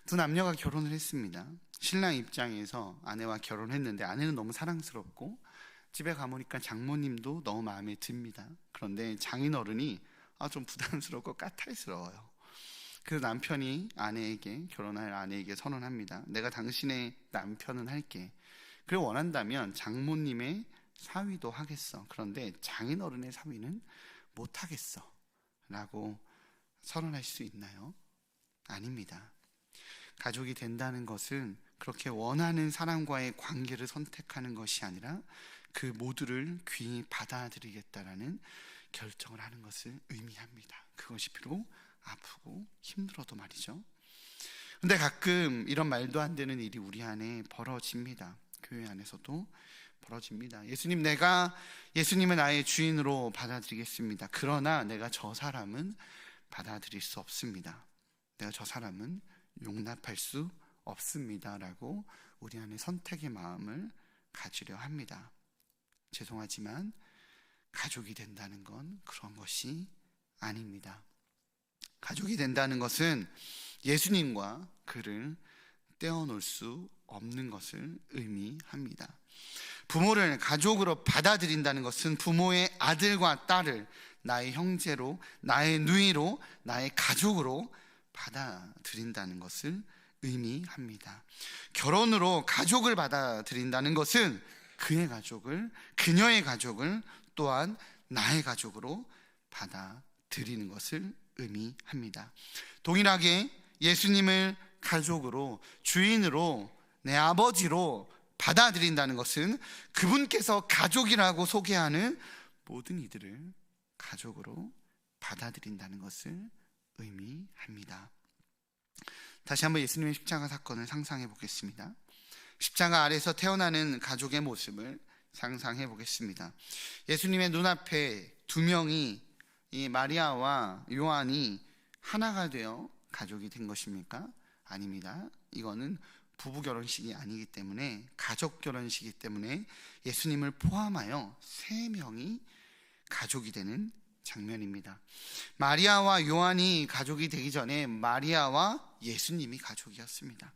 두 남녀가 결혼을 했습니다. 신랑 입장에서 아내와 결혼했는데 아내는 너무 사랑스럽고 집에 가보니까 장모님도 너무 마음에 듭니다. 그런데 장인어른이 좀 부담스럽고 까탈스러워요. 그래서 남편이 결혼할 아내에게 선언합니다. 내가 당신의 남편은 할게. 그래 원한다면 장모님의 사위도 하겠어. 그런데 장인어른의 사위는 못하겠어 라고 선언할 수 있나요? 아닙니다. 가족이 된다는 것은 그렇게 원하는 사람과의 관계를 선택하는 것이 아니라 그 모두를 귀히 받아들이겠다라는 결정을 하는 것을 의미합니다. 그것이 비록 아프고 힘들어도 말이죠. 근데 가끔 이런 말도 안 되는 일이 우리 안에 벌어집니다. 교회 안에서도 벌어집니다. 내가 예수님을 나의 주인으로 받아들이겠습니다. 그러나 내가 저 사람은 받아들일 수 없습니다. 내가 저 사람은 용납할 수 없습니다라고 우리 안에 선택의 마음을 가지려 합니다. 죄송하지만 가족이 된다는 건 그런 것이 아닙니다. 가족이 된다는 것은 예수님과 그를 떼어놓을 수 없는 것을 의미합니다. 부모를 가족으로 받아들인다는 것은 부모의 아들과 딸을 나의 형제로, 나의 누이로, 나의 가족으로 받아들인다는 것을 의미합니다. 결혼으로 가족을 받아들인다는 것은 그의 가족을, 그녀의 가족을 또한 나의 가족으로 받아들이는 것을 의미합니다. 동일하게 예수님을 가족으로, 주인으로, 내 아버지로 받아들인다는 것은 그분께서 가족이라고 소개하는 모든 이들을 가족으로 받아들인다는 것을 의미합니다. 다시 한번 예수님의 십자가 사건을 상상해 보겠습니다. 십자가 아래서 태어나는 가족의 모습을 상상해 보겠습니다. 예수님의 눈앞에 두 명이, 이 마리아와 요한이 하나가 되어 가족이 된 것입니까? 아닙니다. 이거는 부부 결혼식이 아니기 때문에, 가족 결혼식이기 때문에 예수님을 포함하여 세 명이 가족이 되는 장면입니다. 마리아와 요한이 가족이 되기 전에 마리아와 예수님이 가족이었습니다.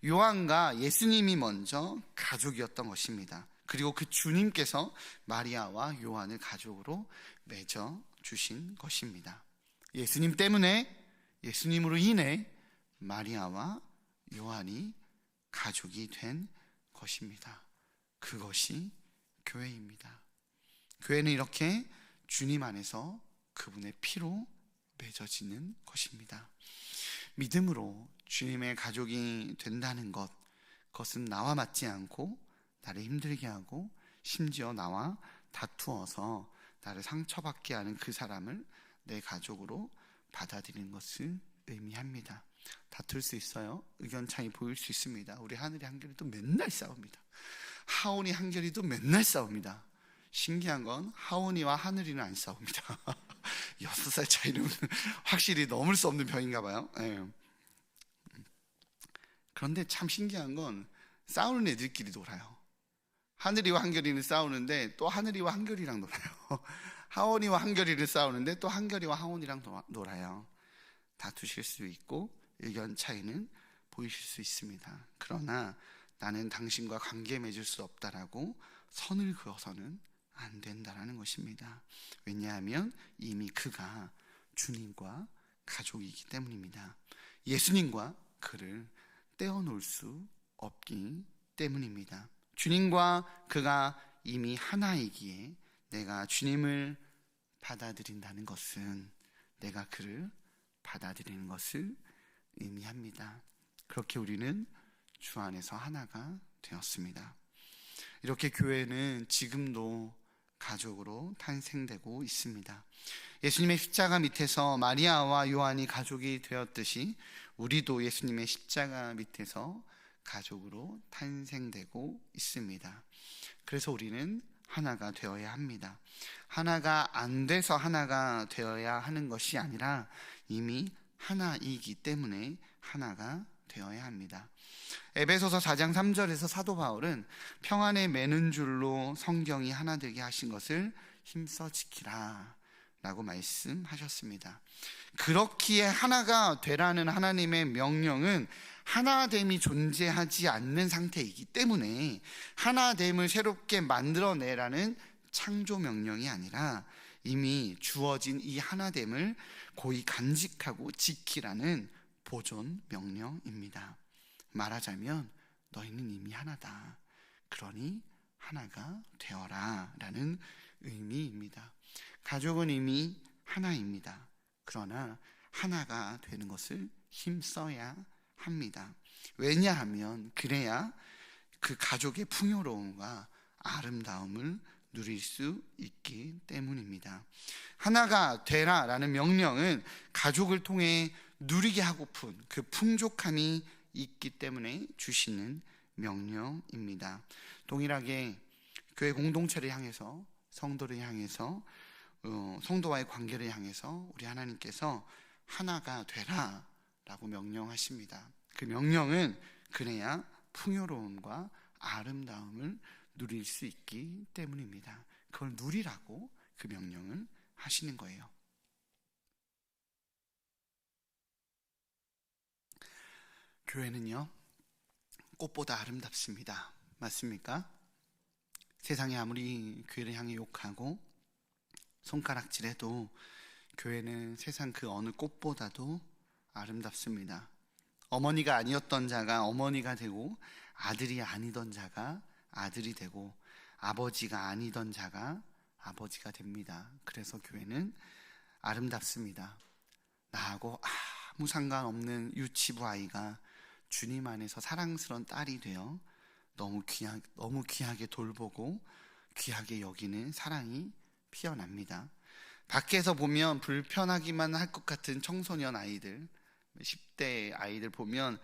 요한과 예수님이 먼저 가족이었던 것입니다. 그리고 그 주님께서 마리아와 요한을 가족으로 맺어 주신 것입니다. 예수님 때문에, 예수님으로 인해 마리아와 요한이 가족이 된 것입니다. 그것이 교회입니다. 교회는 이렇게 주님 안에서 그분의 피로 맺어지는 것입니다. 믿음으로 주님의 가족이 된다는 것, 그것은 나와 맞지 않고 나를 힘들게 하고 심지어 나와 다투어서 나를 상처받게 하는 그 사람을 내 가족으로 받아들이는 것을 의미합니다. 다툴 수 있어요. 의견 차이 보일 수 있습니다. 우리 하늘이 한결이도 맨날 싸웁니다. 하온이 한결이도 맨날 싸웁니다. 신기한 건 하온이와 하늘이는 안 싸웁니다. 6살 차이는 확실히 넘을 수 없는 병인가 봐요. 네. 그런데 참 신기한 건 싸우는 애들끼리 놀아요. 하늘이와 한결이는 싸우는데 또 하늘이와 한결이랑 놀아요. 하온이와 한결이를 싸우는데 또 한결이와 하온이랑 놀아요. 다투실 수 있고 의견 차이는 보이실 수 있습니다. 그러나 나는 당신과 관계 맺을 수 없다라고 선을 그어서는 안 된다라는 것입니다. 왜냐하면 이미 그가 주님과 가족이기 때문입니다. 예수님과 그를 떼어놓을 수 없기 때문입니다. 주님과 그가 이미 하나이기에 내가 주님을 받아들인다는 것은 내가 그를 받아들이는 것을 의미합니다. 그렇게 우리는 주 안에서 하나가 되었습니다. 이렇게 교회는 지금도 가족으로 탄생되고 있습니다. 예수님의 십자가 밑에서 마리아와 요한이 가족이 되었듯이 우리도 예수님의 십자가 밑에서 가족으로 탄생되고 있습니다. 그래서 우리는 하나가 되어야 합니다. 하나가 안 돼서 하나가 되어야 하는 것이 아니라 이미 하나이기 때문에 하나가 되어야 합니다. 에베소서 4장 3절에서 사도 바울은 평안에 매는 줄로 성경이 하나 되게 하신 것을 힘써 지키라 라고 말씀하셨습니다. 그렇기에 하나가 되라는 하나님의 명령은 하나됨이 존재하지 않는 상태이기 때문에 하나됨을 새롭게 만들어내라는 창조 명령이 아니라 이미 주어진 이 하나됨을 고이 간직하고 지키라는 보존 명령입니다. 말하자면 너희는 이미 하나다. 그러니 하나가 되어라 라는 의미입니다. 가족은 이미 하나입니다. 그러나 하나가 되는 것을 힘써야 합니다. 왜냐하면 그래야 그 가족의 풍요로움과 아름다움을 누릴 수 있기 때문입니다. 하나가 되라 라는 명령은 가족을 통해 누리게 하고픈 그 풍족함이 있기 때문에 주시는 명령입니다. 동일하게 교회 공동체를 향해서, 성도를 향해서, 성도와의 관계를 향해서 우리 하나님께서 하나가 되라 라고 명령하십니다. 그 명령은 그래야 풍요로움과 아름다움을 누릴 수 있기 때문입니다. 그걸 누리라고 그 명령을 하시는 거예요. 교회는요, 꽃보다 아름답습니다. 맞습니까? 세상이 아무리 교회를 향해 욕하고 손가락질해도 교회는 세상 그 어느 꽃보다도 아름답습니다. 어머니가 아니었던 자가 어머니가 되고, 아들이 아니던 자가 아들이 되고, 아버지가 아니던 자가 아버지가 됩니다. 그래서 교회는 아름답습니다. 나하고 아무 상관없는 유치부 아이가 주님 안에서 사랑스러운 딸이 되어 너무 귀하게 돌보고 귀하게 여기는 사랑이 피어납니다. 밖에서 보면 불편하기만 할 것 같은 청소년 아이들, 10대 아이들 보면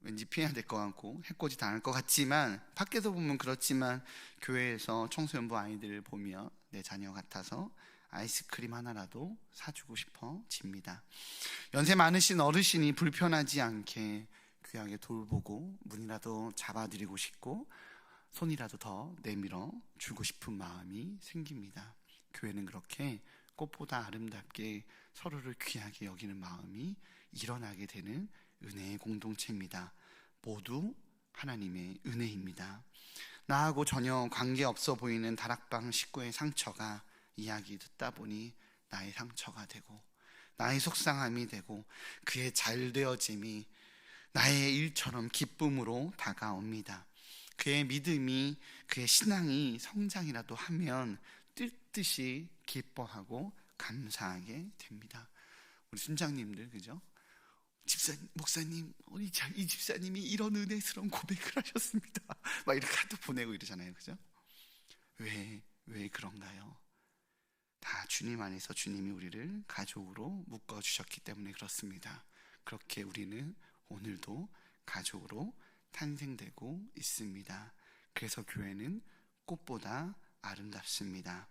왠지 피해야 될 것 같고 해코지 당할 것 같지만, 밖에서 보면 그렇지만 교회에서 청소년부 아이들을 보며 내 자녀 같아서 아이스크림 하나라도 사주고 싶어집니다. 연세 많으신 어르신이 불편하지 않게 귀하게 돌보고 문이라도 잡아드리고 싶고 손이라도 더 내밀어 주고 싶은 마음이 생깁니다. 교회는 그렇게 꽃보다 아름답게 서로를 귀하게 여기는 마음이 일어나게 되는 은혜의 공동체입니다. 모두 하나님의 은혜입니다. 나하고 전혀 관계없어 보이는 다락방 식구의 상처가 이야기 듣다 보니 나의 상처가 되고, 나의 속상함이 되고, 그의 잘되어짐이 나의 일처럼 기쁨으로 다가옵니다. 그의 믿음이, 그의 신앙이 성장이라도 하면 뜻듯이 기뻐하고 감사하게 됩니다. 우리 순장님들, 그죠? 집사님, 목사님, 우리 이 집사님이 이런 은혜스러운 고백을 하셨습니다. 막 이렇게 카톡 보내고 이러잖아요, 그죠? 왜 그런가요? 다 주님 안에서 주님이 우리를 가족으로 묶어주셨기 때문에 그렇습니다. 그렇게 우리는 오늘도 가족으로 탄생되고 있습니다. 그래서 교회는 꽃보다 아름답습니다.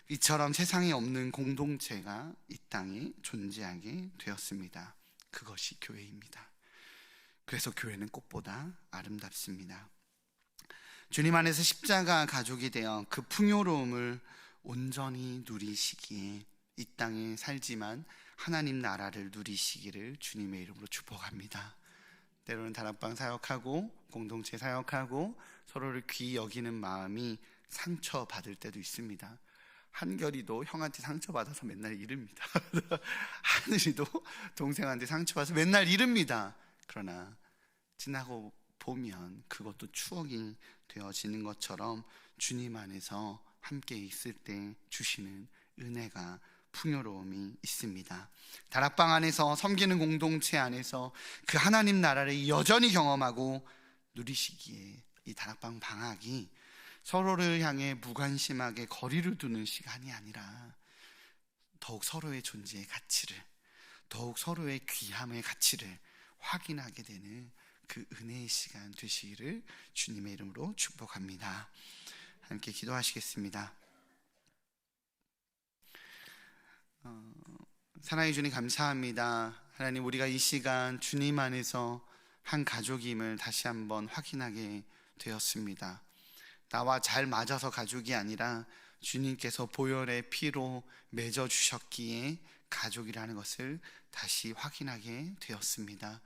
이처럼 세상에 없는 공동체가 이 땅에 존재하게 되었습니다. 그것이 교회입니다. 그래서 교회는 꽃보다 아름답습니다. 주님 안에서 십자가 가족이 되어 그 풍요로움을 온전히 누리시기에 이 땅에 살지만 하나님 나라를 누리시기를 주님의 이름으로 축복합니다. 때로는 다락방 사역하고 공동체 사역하고 서로를 귀히 여기는 마음이 상처받을 때도 있습니다. 한결이도 형한테 상처받아서 맨날 이릅니다. 하늘이도 동생한테 상처받아서 맨날 이릅니다. 그러나 지나고 보면 그것도 추억이 되어지는 것처럼 주님 안에서 함께 있을 때 주시는 은혜가, 풍요로움이 있습니다. 다락방 안에서 섬기는 공동체 안에서 그 하나님 나라를 여전히 경험하고 누리시기에 이 다락방 방학이 서로를 향해 무관심하게 거리를 두는 시간이 아니라 더욱 서로의 존재의 가치를, 더욱 서로의 귀함의 가치를 확인하게 되는 그 은혜의 시간 되시기를 주님의 이름으로 축복합니다. 함께 기도하시겠습니다. 사랑해 주님 감사합니다. 하나님, 우리가 이 시간 주님 안에서 한 가족임을 다시 한번 확인하게 되었습니다. 나와 잘 맞아서 가족이 아니라 주님께서 보혈의 피로 맺어주셨기에 가족이라는 것을 다시 확인하게 되었습니다.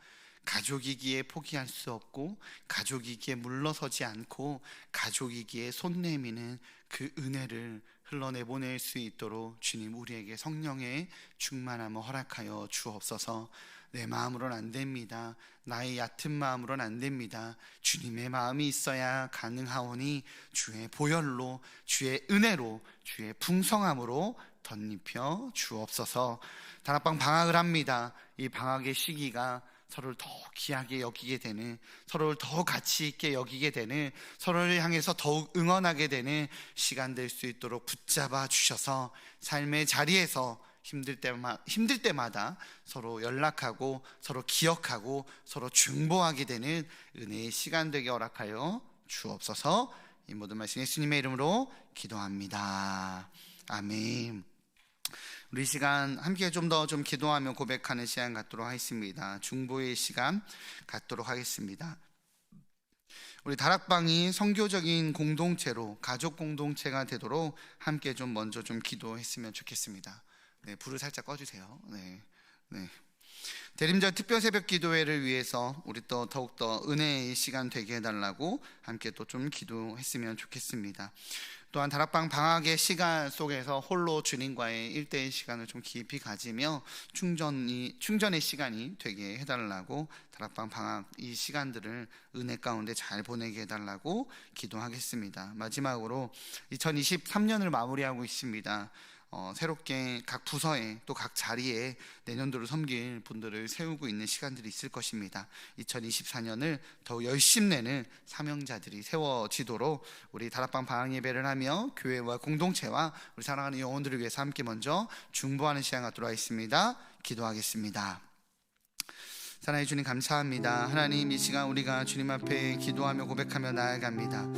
가족이기에 포기할 수 없고, 가족이기에 물러서지 않고, 가족이기에 손 내미는 그 은혜를 흘러내보낼 수 있도록 주님 우리에게 성령의 충만함을 허락하여 주옵소서. 내 마음으로는 안 됩니다. 나의 얕은 마음으로는 안 됩니다. 주님의 마음이 있어야 가능하오니 주의 보혈로, 주의 은혜로, 주의 풍성함으로 덧입혀 주옵소서. 다락방 방학을 합니다. 이 방학의 시기가 서로를 더 귀하게 여기게 되는, 서로를 더 가치 있게 여기게 되는, 서로를 향해서 더욱 응원하게 되는 시간 될 수 있도록 붙잡아 주셔서 삶의 자리에서 힘들 때마다 서로 연락하고 서로 기억하고 서로 중보하게 되는 은혜의 시간 되게 허락하여 주옵소서. 이 모든 말씀 예수님의 이름으로 기도합니다. 아멘. 우리 시간 함께 좀 더 기도하며 고백하는 시간 갖도록 하겠습니다. 중보의 시간 갖도록 하겠습니다. 우리 다락방이 선교적인 공동체로, 가족 공동체가 되도록 함께 먼저 기도했으면 좋겠습니다. 네, 불을 살짝 꺼주세요. 네. 대림절 특별 새벽 기도회를 위해서 우리 또 더욱더 은혜의 시간 되게 해달라고 함께 또 기도했으면 좋겠습니다. 또한 다락방 방학의 시간 속에서 홀로 주님과의 1대1 시간을 깊이 가지며 충전의 시간이 되게 해달라고, 다락방 방학 이 시간들을 은혜 가운데 잘 보내게 해달라고 기도하겠습니다. 마지막으로 2023년을 마무리하고 있습니다. 새롭게 각 부서에 또 각 자리에 내년도를 섬길 분들을 세우고 있는 시간들이 있을 것입니다. 2024년을 더욱 열심내는 사명자들이 세워지도록 우리 다락방 방학 예배를 하며 교회와 공동체와 우리 사랑하는 영혼들을 위해서 함께 먼저 중보하는 시간 갖도록 하겠습니다. 기도하겠습니다. 사랑해 주님 감사합니다. 하나님, 이 시간 우리가 주님 앞에 기도하며 고백하며 나아갑니다.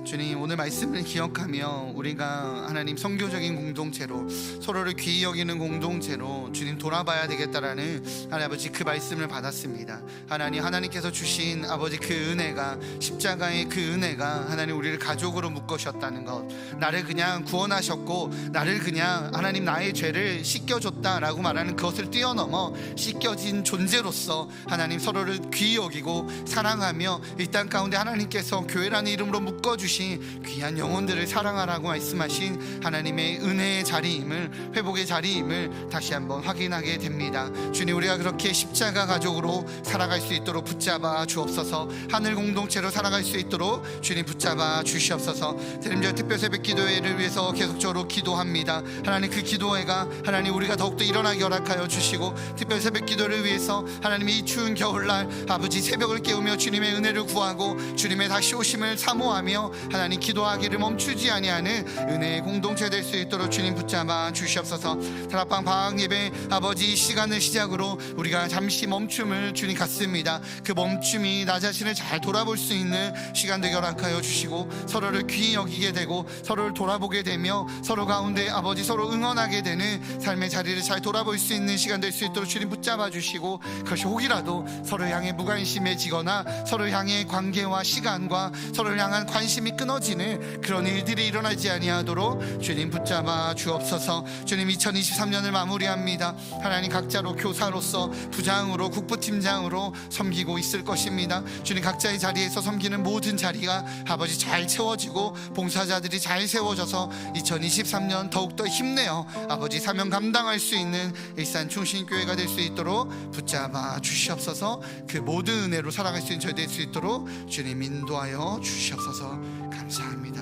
주님, 오늘 말씀을 기억하며 우리가 하나님 선교적인 공동체로, 서로를 귀히 여기는 공동체로 주님 돌아봐야 되겠다라는 하나님 아버지 그 말씀을 받았습니다. 하나님께서 주신 아버지 그 은혜가, 십자가의 그 은혜가 하나님 우리를 가족으로 묶으셨다는 것, 나를 그냥 구원하셨고 나를 그냥 하나님 나의 죄를 씻겨줬다라고 말하는 그것을 뛰어넘어 씻겨진 존재로서 하나님 서로를 귀히 여기고 사랑하며 이 땅 가운데 하나님께서 교회라는 이름으로 묶어주신 귀한 영혼들을 사랑하라고 말씀하신 하나님의 은혜의 자리임을, 회복의 자리임을 다시 한번 확인하게 됩니다. 주님, 우리가 그렇게 십자가 가족으로 살아갈 수 있도록 붙잡아 주옵소서. 하늘 공동체로 살아갈 수 있도록 주님 붙잡아 주시옵소서. 대림절 특별 새벽 기도회를 위해서 계속적으로 기도합니다. 하나님, 그 기도회가 하나님 우리가 더욱더 일어나게 허락하여 주시고, 특별 새벽 기도를 위해서 하나님이 이 추운 겨울날 아버지 새벽을 깨우며 주님의 은혜를 구하고 주님의 다시 오심을 사모하며 하나님 기도하기를 멈추지 아니하는 은혜의 공동체 될 수 있도록 주님 붙잡아 주시옵소서. 다락방 방학 예배 아버지 시간을 시작으로 우리가 잠시 멈춤을 주님 갖습니다. 그 멈춤이 나 자신을 잘 돌아볼 수 있는 시간 되게 허락하여 주시고, 서로를 귀히 여기게 되고 서로를 돌아보게 되며 서로 가운데 아버지 서로 응원하게 되는 삶의 자리를 잘 돌아볼 수 있는 시간 될 수 있도록 주님 붙잡아 주시고, 그것이 혹이라도 서로 향해 무관심해지거나 서로 향해 관계와 시간과 서로를 향한 관심이 끊어지는 그런 일들이 일어나지 아니하도록 주님 붙잡아 주옵소서. 주님, 2023년을 마무리합니다. 하나님, 각자로 교사로서 부장으로 국부팀장으로 섬기고 있을 것입니다. 주님, 각자의 자리에서 섬기는 모든 자리가 아버지 잘 채워지고 봉사자들이 잘 세워져서 2023년 더욱더 힘내어 아버지 사명 감당할 수 있는 일산 충신교회가 될 수 있도록 붙잡아 주시옵소서. 그 모든 은혜로 살아갈 수 있는 저희 될 수 있도록 주님 인도하여 주시옵소서. 감사합니다.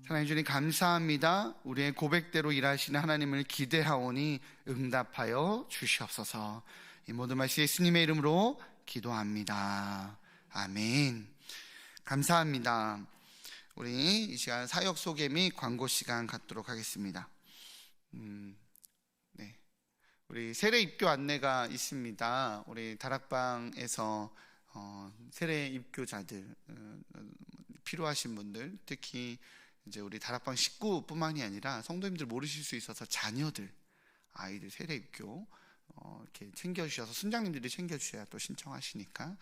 하나님, 주님 감사합니다. 우리의 고백대로 일하시는 하나님을 기대하오니 응답하여 주시옵소서. 이 모든 말씀 예수님의 이름으로 기도합니다. 아멘. 감사합니다. 우리 이 시간 사역 소개 및 광고 시간 갖도록 하겠습니다. 네, 우리 세례 입교 안내가 있습니다. 우리 다락방에서 세례 입교자들 필요하신 분들, 특히 이제 우리 다락방 식구뿐만이 아니라 성도님들 모르실 수 있어서 자녀들, 아이들 세례 입교 이렇게 챙겨주셔서, 순장님들이 챙겨주셔야 또 신청하시니까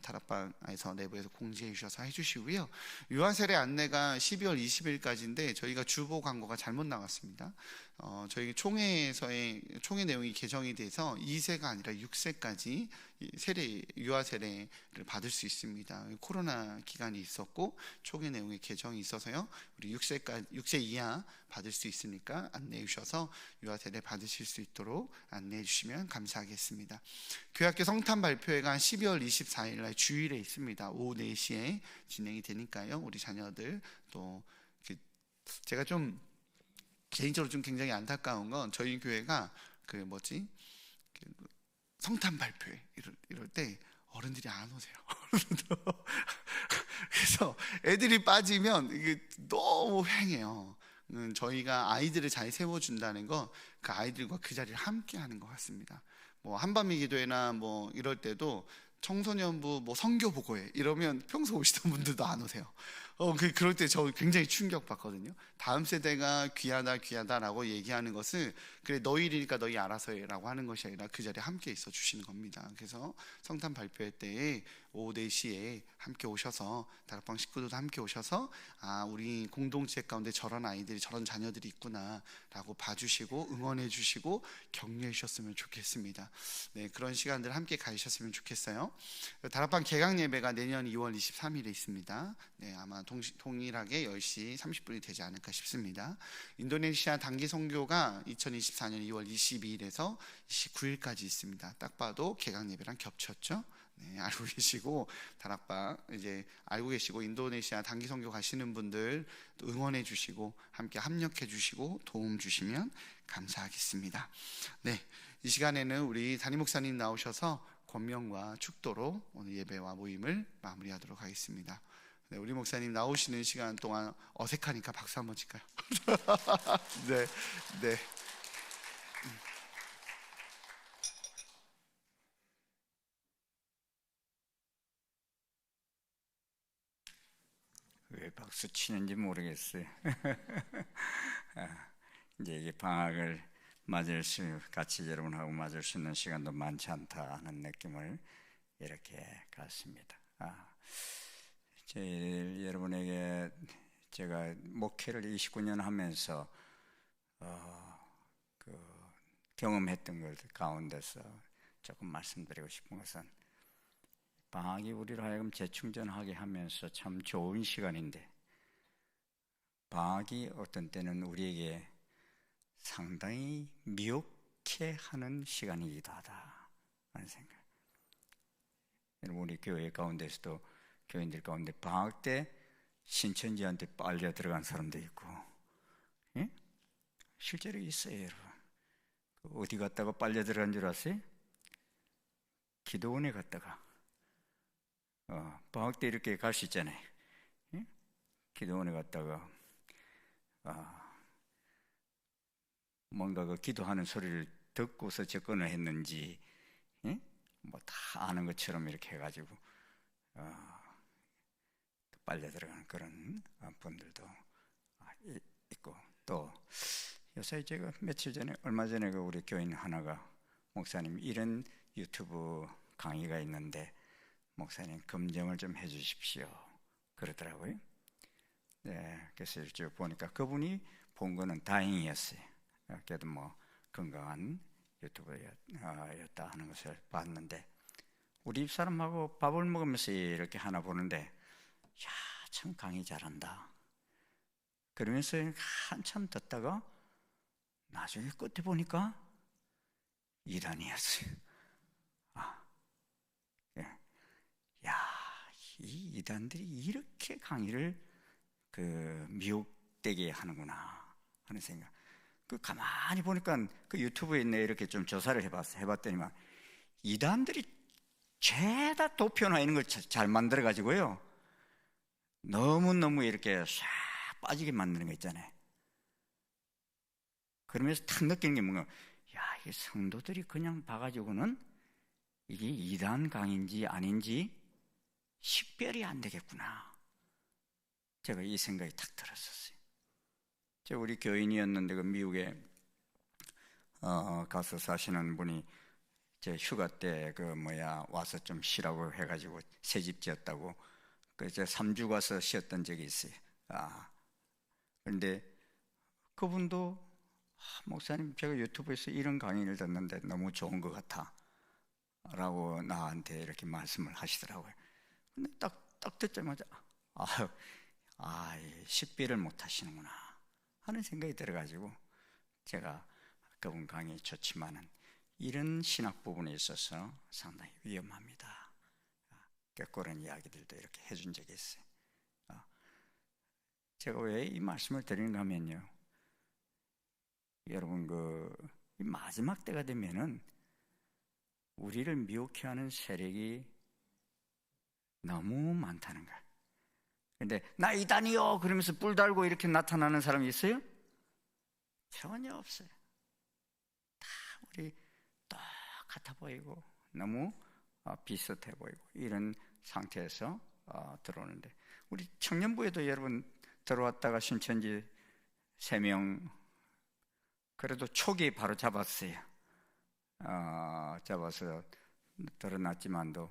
다락방에서 내부에서 공지해 주셔서 해주시고요. 유아세례 안내가 12월 20일까지인데 저희가 주보 광고가 잘못 나갔습니다. 저희 총회에서의 총회 내용이 개정이 돼서 2세가 아니라 6세까지 유아 세례를 받을 수 있습니다. 코로나 기간이 있었고 총회 내용의 개정이 있어서요. 우리 6세 이하 받을 수 있으니까 안내해 주셔서 유아 세례 받으실 수 있도록 안내해 주시면 감사하겠습니다. 교회학교 성탄 발표회가 12월 24일 날 주일에 있습니다. 오후 4시에 진행이 되니까요. 우리 자녀들 또 제가 좀 개인적으로 좀 굉장히 안타까운 건 저희 교회가 성탄 발표회 이럴 때 어른들이 안 오세요. 그래서 애들이 빠지면 이게 너무 횡해요. 저희가 아이들을 잘 세워준다는 건 그 아이들과 그 자리를 함께 하는 것 같습니다. 한밤의 기도회나 이럴 때도 청소년부 뭐 선교 보고회 이러면 평소 오시던 분들도 안 오세요. 그럴 때 저 굉장히 충격받거든요. 다음 세대가 귀하다라고 얘기하는 것은 그래 너희 일이니까 너희 알아서 해라고 하는 것이 아니라 그 자리에 함께 있어 주시는 겁니다. 그래서 성탄 발표회 때에 오후 4시에 함께 오셔서 다락방 식구들도 함께 오셔서 우리 공동체 가운데 저런 아이들이 저런 자녀들이 있구나 라고 봐주시고 응원해 주시고 격려해 주셨으면 좋겠습니다. 네, 그런 시간들 함께 가지셨으면 좋겠어요. 다락방 개강 예배가 내년 2월 23일에 있습니다. 네, 아마 동일하게 10시 30분이 되지 않을까 싶습니다. 인도네시아 단기 선교가 2024년 2월 22일에서 29일까지 있습니다. 딱 봐도 개강 예배랑 겹쳤죠. 네, 알고 계시고 다락방 이제 알고 계시고 인도네시아 단기 선교 가시는 분들 또 응원해 주시고 함께 합력해 주시고 도움 주시면 감사하겠습니다. 네, 이 시간에는 우리 담임 목사님 나오셔서 권면과 축도로 오늘 예배와 모임을 마무리하도록 하겠습니다. 네, 우리 목사님 나오시는 시간 동안 어색하니까 박수 한번 칠까요? 네, 네. 왜 박수 치는지 모르겠어요. 이제 이게 방학을 같이 여러분하고 맞을 수 있는 시간도 많지 않다 하는 느낌을 이렇게 갖습니다. 여러분에게 제가 목회를 29년 하면서 경험했던 것 가운데서 조금 말씀드리고 싶은 것은 방학이 우리를 하여금 재충전하게 하면서 참 좋은 시간인데 방학이 어떤 때는 우리에게 상당히 미혹해하는 시간이기도 하다 하는 생각. 여러분 우리 교회 가운데서도 교인들 가운데 방학 때 신천지한테 빨려 들어간 사람도 있고, 예? 실제로 있어요, 여러분. 어디 갔다가 빨려 들어간 줄 아세요? 기도원에 갔다가 방학 때 이렇게 갈 수 있잖아요. 예? 기도원에 갔다가 뭔가 그 기도하는 소리를 듣고서 접근을 했는지, 예? 뭐 다 아는 것처럼 이렇게 해가지고 빨려 들어가는 그런 분들도 있고, 또 요새 제가 얼마 전에 우리 교인 하나가 목사님 이런 유튜브 강의가 있는데 목사님 검증을 좀 해주십시오 그러더라고요. 네, 그래서 쭉 보니까 그분이 본 거는 다행이었어요. 그래도 뭐 건강한 유튜브였다 하는 것을 봤는데, 우리 집사람하고 밥을 먹으면서 이렇게 하나 보는데 야, 참 강의 잘한다 그러면서 한참 듣다가 나중에 끝에 보니까 이단이었어요. 이 이단들이 이렇게 강의를 미혹되게 하는구나 하는 생각. 가만히 보니까 그 유튜브에 있네 이렇게 좀 조사를 해봤더니만 이단들이 죄다 도표나 이런 걸 잘 만들어 가지고요 너무 이렇게 싹 빠지게 만드는 거 있잖아요. 그러면서 탁 느끼는 게 뭔가, 이 성도들이 그냥 봐가지고는 이게 이단 강인지 아닌지 식별이 안 되겠구나. 제가 이 생각이 탁 들었었어요. 제가 우리 교인이었는데 미국에 가서 사시는 분이 제 휴가 때 와서 좀 쉬라고 해가지고 새 집 지었다고 그래서 3주 가서 쉬었던 적이 있어요. 그런데 그분도 목사님 제가 유튜브에서 이런 강의를 듣는데 너무 좋은 것 같아 라고 나한테 이렇게 말씀을 하시더라고요. 근데 딱 듣자마자 식비를 못 하시는구나 하는 생각이 들어가지고 제가 그분 강의 좋지만은 이런 신학 부분에 있어서 상당히 위험합니다. 그런 이야기들도 이렇게 해준 적이 있어요. 제가 왜 이 말씀을 드리는가 하면요, 여러분 이 마지막 때가 되면은 우리를 미혹해 하는 세력이 너무 많다는 거예요. 근데 나 이단이요 그러면서 뿔 달고 이렇게 나타나는 사람이 있어요? 전혀 없어요. 다 우리 똑같아 보이고 너무 비슷해 보이고 이런 상태에서 들어오는데, 우리 청년부에도 여러분 들어왔다가 신천지 3명 그래도 초기 바로 잡았어요. 잡아서 드러났지만도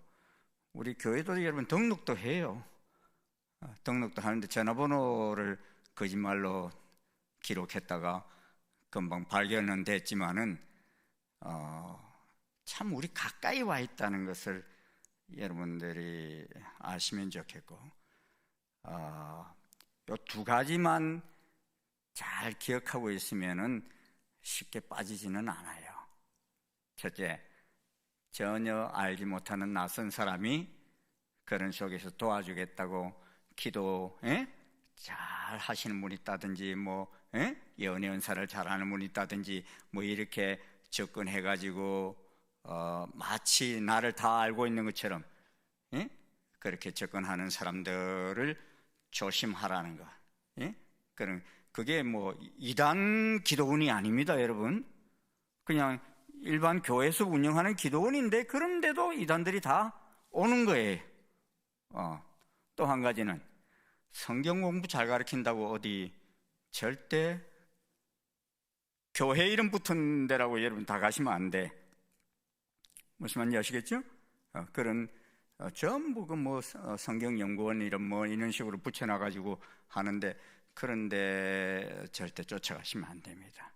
우리 교회도 여러분 등록도 해요. 등록도 하는데 전화번호를 거짓말로 기록했다가 금방 발견은 됐지만은 참 우리 가까이 와 있다는 것을 여러분들이 아시면 좋겠고, 이 2가지만 잘 기억하고 있으면은 쉽게 빠지지는 않아요. 첫째, 전혀 알지 못하는 낯선 사람이 그런 속에서 도와주겠다고 기도 잘 하시는 분이 있다든지, 연애 은사를 잘하는 분이 있다든지, 이렇게 접근해가지고 마치 나를 다 알고 있는 것처럼 그렇게 접근하는 사람들을 조심하라는 거. 그게 이단 기도원이 아닙니다, 여러분. 그냥 일반 교회에서 운영하는 기도원인데 그런데도 이단들이 다 오는 거예요. 또 한 가지는 성경 공부 잘 가르친다고 어디 절대 교회 이름 붙은 데라고 여러분 다 가시면 안 돼. 무슨 말인지 아시겠죠? 그런 전부 성경 연구원 이런 식으로 붙여놔가지고 하는데, 그런데 절대 쫓아가시면 안 됩니다.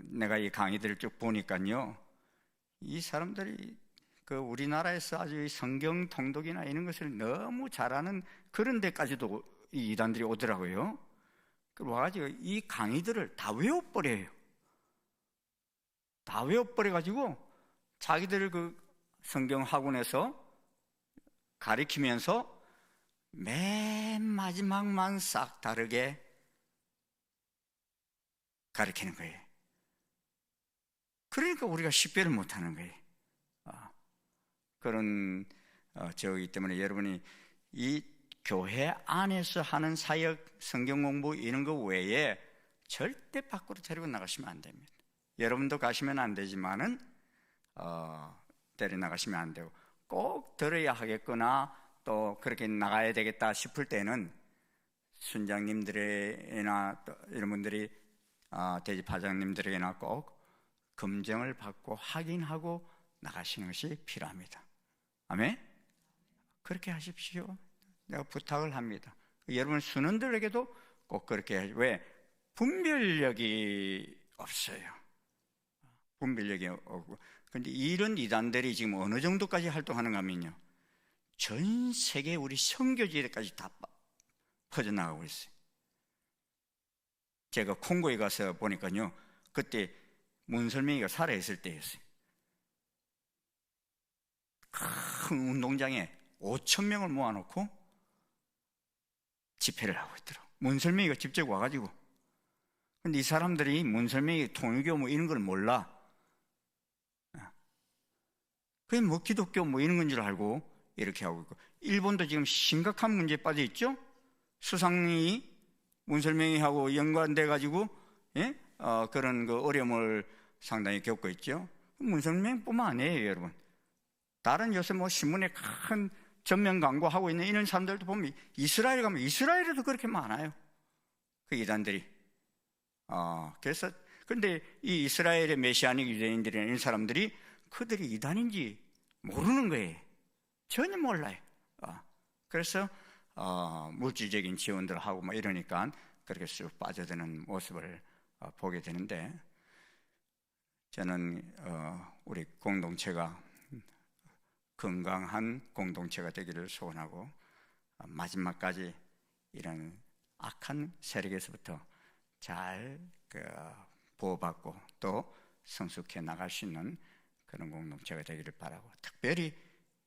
내가 이 강의들을 쭉 보니까요, 이 사람들이 우리나라에서 아주 성경 통독이나 이런 것을 너무 잘하는 그런 데까지도 이 이단들이 오더라고요. 그리고 와가지고 이 강의들을 다 외워버려요. 다 외워버려가지고 자기들 성경 학원에서 가르치면서 맨 마지막만 싹 다르게 가르치는 거예요. 그러니까 우리가 식별을 못하는 거예요. 그런 저기 때문에 여러분이 이 교회 안에서 하는 사역, 성경 공부 이런 거 외에 절대 밖으로 데리고 나가시면 안 됩니다. 여러분도 가시면 안 되지만은 데리고 나가시면 안 되고, 꼭 들어야 하겠거나 또 그렇게 나가야 되겠다 싶을 때는 순장님들이나 또 이런 분들이 대집파장님들에게나 꼭 검증을 받고 확인하고 나가시는 것이 필요합니다. 아멘? 그렇게 하십시오. 내가 부탁을 합니다. 여러분 순원들에게도 꼭 그렇게 해야죠. 왜? 분별력이 없어요. 분별력이 없고. 그런데 이런 이단들이 지금 어느 정도까지 활동하는가 하면요, 전 세계 우리 선교지에까지 다 퍼져나가고 있어요. 제가 콩고에 가서 보니까요, 그때 문설명이가 살아있을 때였어요. 큰 운동장에 5,000명을 모아놓고 집회를 하고 있더라고요. 문설명이가 직접 와가지고. 근데 이 사람들이 문설명이 통일교 이런 걸 몰라. 그게 기독교 이런 건 줄 알고 이렇게 하고 있고, 일본도 지금 심각한 문제에 빠져 있죠? 수상이 문설명이하고 연관돼 가지고 그런 어려움을 상당히 겪고 있죠. 문설명뿐만 아니에요, 여러분. 다른 요새 신문에 큰 전면 광고하고 있는 이런 사람들도 보면 이스라엘 가면 이스라엘에도 그렇게 많아요. 그 이단들이. 그래서 근데 이 이스라엘의 메시아닉 유대인들이나 이런 사람들이 그들이 이단인지 모르는 거예요. 전혀 몰라요. 그래서 물질적인 지원들을 하고 이러니까 그렇게 쑥 빠져드는 모습을 보게 되는데, 저는 우리 공동체가 건강한 공동체가 되기를 소원하고, 마지막까지 이런 악한 세력에서부터 잘 보호받고 또 성숙해 나갈 수 있는 그런 공동체가 되기를 바라고, 특별히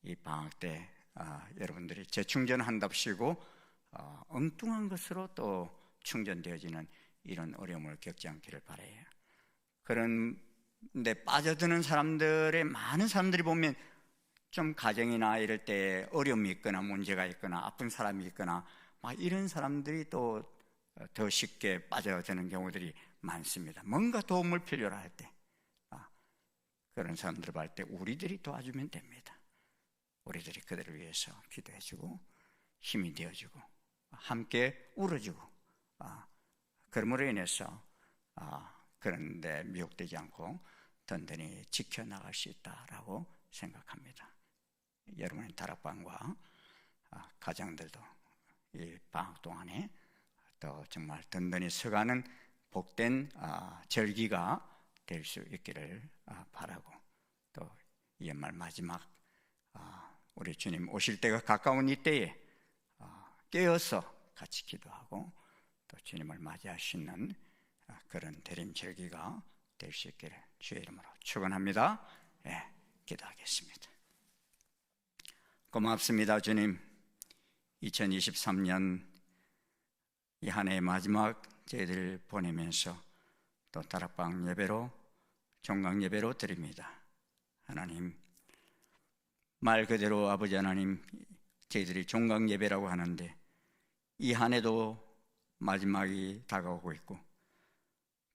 이 방학 때 여러분들이 재충전한답시고 엉뚱한 것으로 또 충전되어지는 이런 어려움을 겪지 않기를 바라요. 그런데 빠져드는 사람들의 많은 사람들이 보면 좀 가정이나 이럴 때 어려움이 있거나 문제가 있거나 아픈 사람이 있거나 이런 사람들이 또 더 쉽게 빠져드는 경우들이 많습니다. 뭔가 도움을 필요로 할 때. 그런 사람들 볼 때 우리들이 도와주면 됩니다. 우리들이 그들을 위해서 기도해주고 힘이 되어주고 함께 울어주고 그러므로 인해서 그런데 미혹되지 않고 든든히 지켜나갈 수 있다라고 생각합니다. 여러분의 다락방과 가정들도 이 방학 동안에 또 정말 든든히 서가는 복된 절기가 될 수 있기를 바라고, 또 연말 마지막 우리 주님 오실 때가 가까운 이때에 깨어서 같이 기도하고 또 주님을 맞이할 수 있는 그런 대림 절기가 될 수 있기를 주의 이름으로 축원합니다. 기도하겠습니다. 고맙습니다. 주님, 2023년 이 한 해의 마지막 저희들을 보내면서 또 다락방 예배로 종강 예배로 드립니다. 하나님, 말 그대로 아버지 하나님, 저희들이 종강 예배라고 하는데 이 한 해도 마지막이 다가오고 있고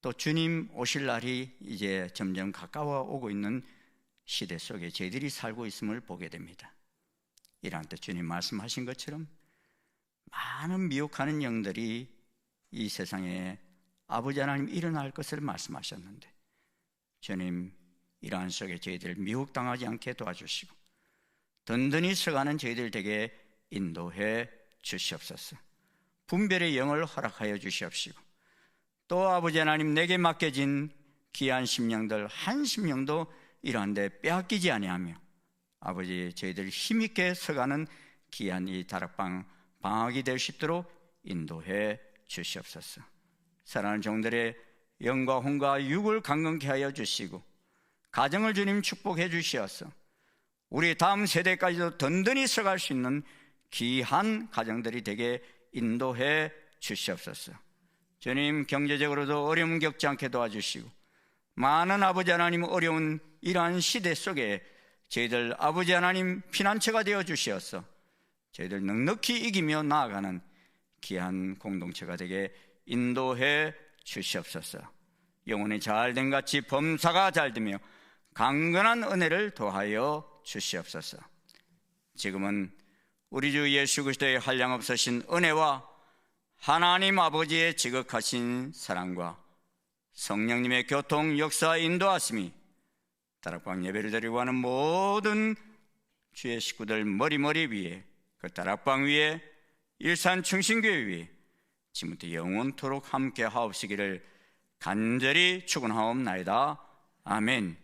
또 주님 오실 날이 이제 점점 가까워 오고 있는 시대 속에 저희들이 살고 있음을 보게 됩니다. 이러한 때 주님 말씀하신 것처럼 많은 미혹하는 영들이 이 세상에 아버지 하나님 일어날 것을 말씀하셨는데 주님, 이러한 속에 저희들 미혹당하지 않게 도와주시고 든든히 서가는 저희들 되게 인도해 주시옵소서. 분별의 영을 허락하여 주시옵시고 또 아버지 하나님, 내게 맡겨진 귀한 심령들 한 심령도 이러한 데 빼앗기지 아니하며 아버지, 저희들 힘있게 서가는 귀한 이 다락방 방학이 될 수 있도록 인도해 주시옵소서. 사랑하는 종들의 영과 혼과 육을 강건케 하여 주시고 가정을 주님 축복해 주시어서 우리 다음 세대까지도 든든히 서갈 수 있는 귀한 가정들이 되게 인도해 주시옵소서. 주님, 경제적으로도 어려움 겪지 않게 도와주시고 많은 아버지 하나님 어려운 이러한 시대 속에 저희들 아버지 하나님 피난처가 되어 주시어서 저희들 넉넉히 이기며 나아가는 귀한 공동체가 되게 인도해 주시옵소서. 영혼이 잘된 같이 범사가 잘되며 강건한 은혜를 더하여 주시옵소서. 지금은 우리 주 예수 그리스도의 한량없으신 은혜와 하나님 아버지의 지극하신 사랑과 성령님의 교통 역사 인도하심이 다락방 예배를 드리고 하는 모든 주의 식구들 머리머리 위에, 그 다락방 위에, 일산 충신교회 위에 지금부터 영원토록 함께 하옵시기를 간절히 축원하옵나이다. 아멘.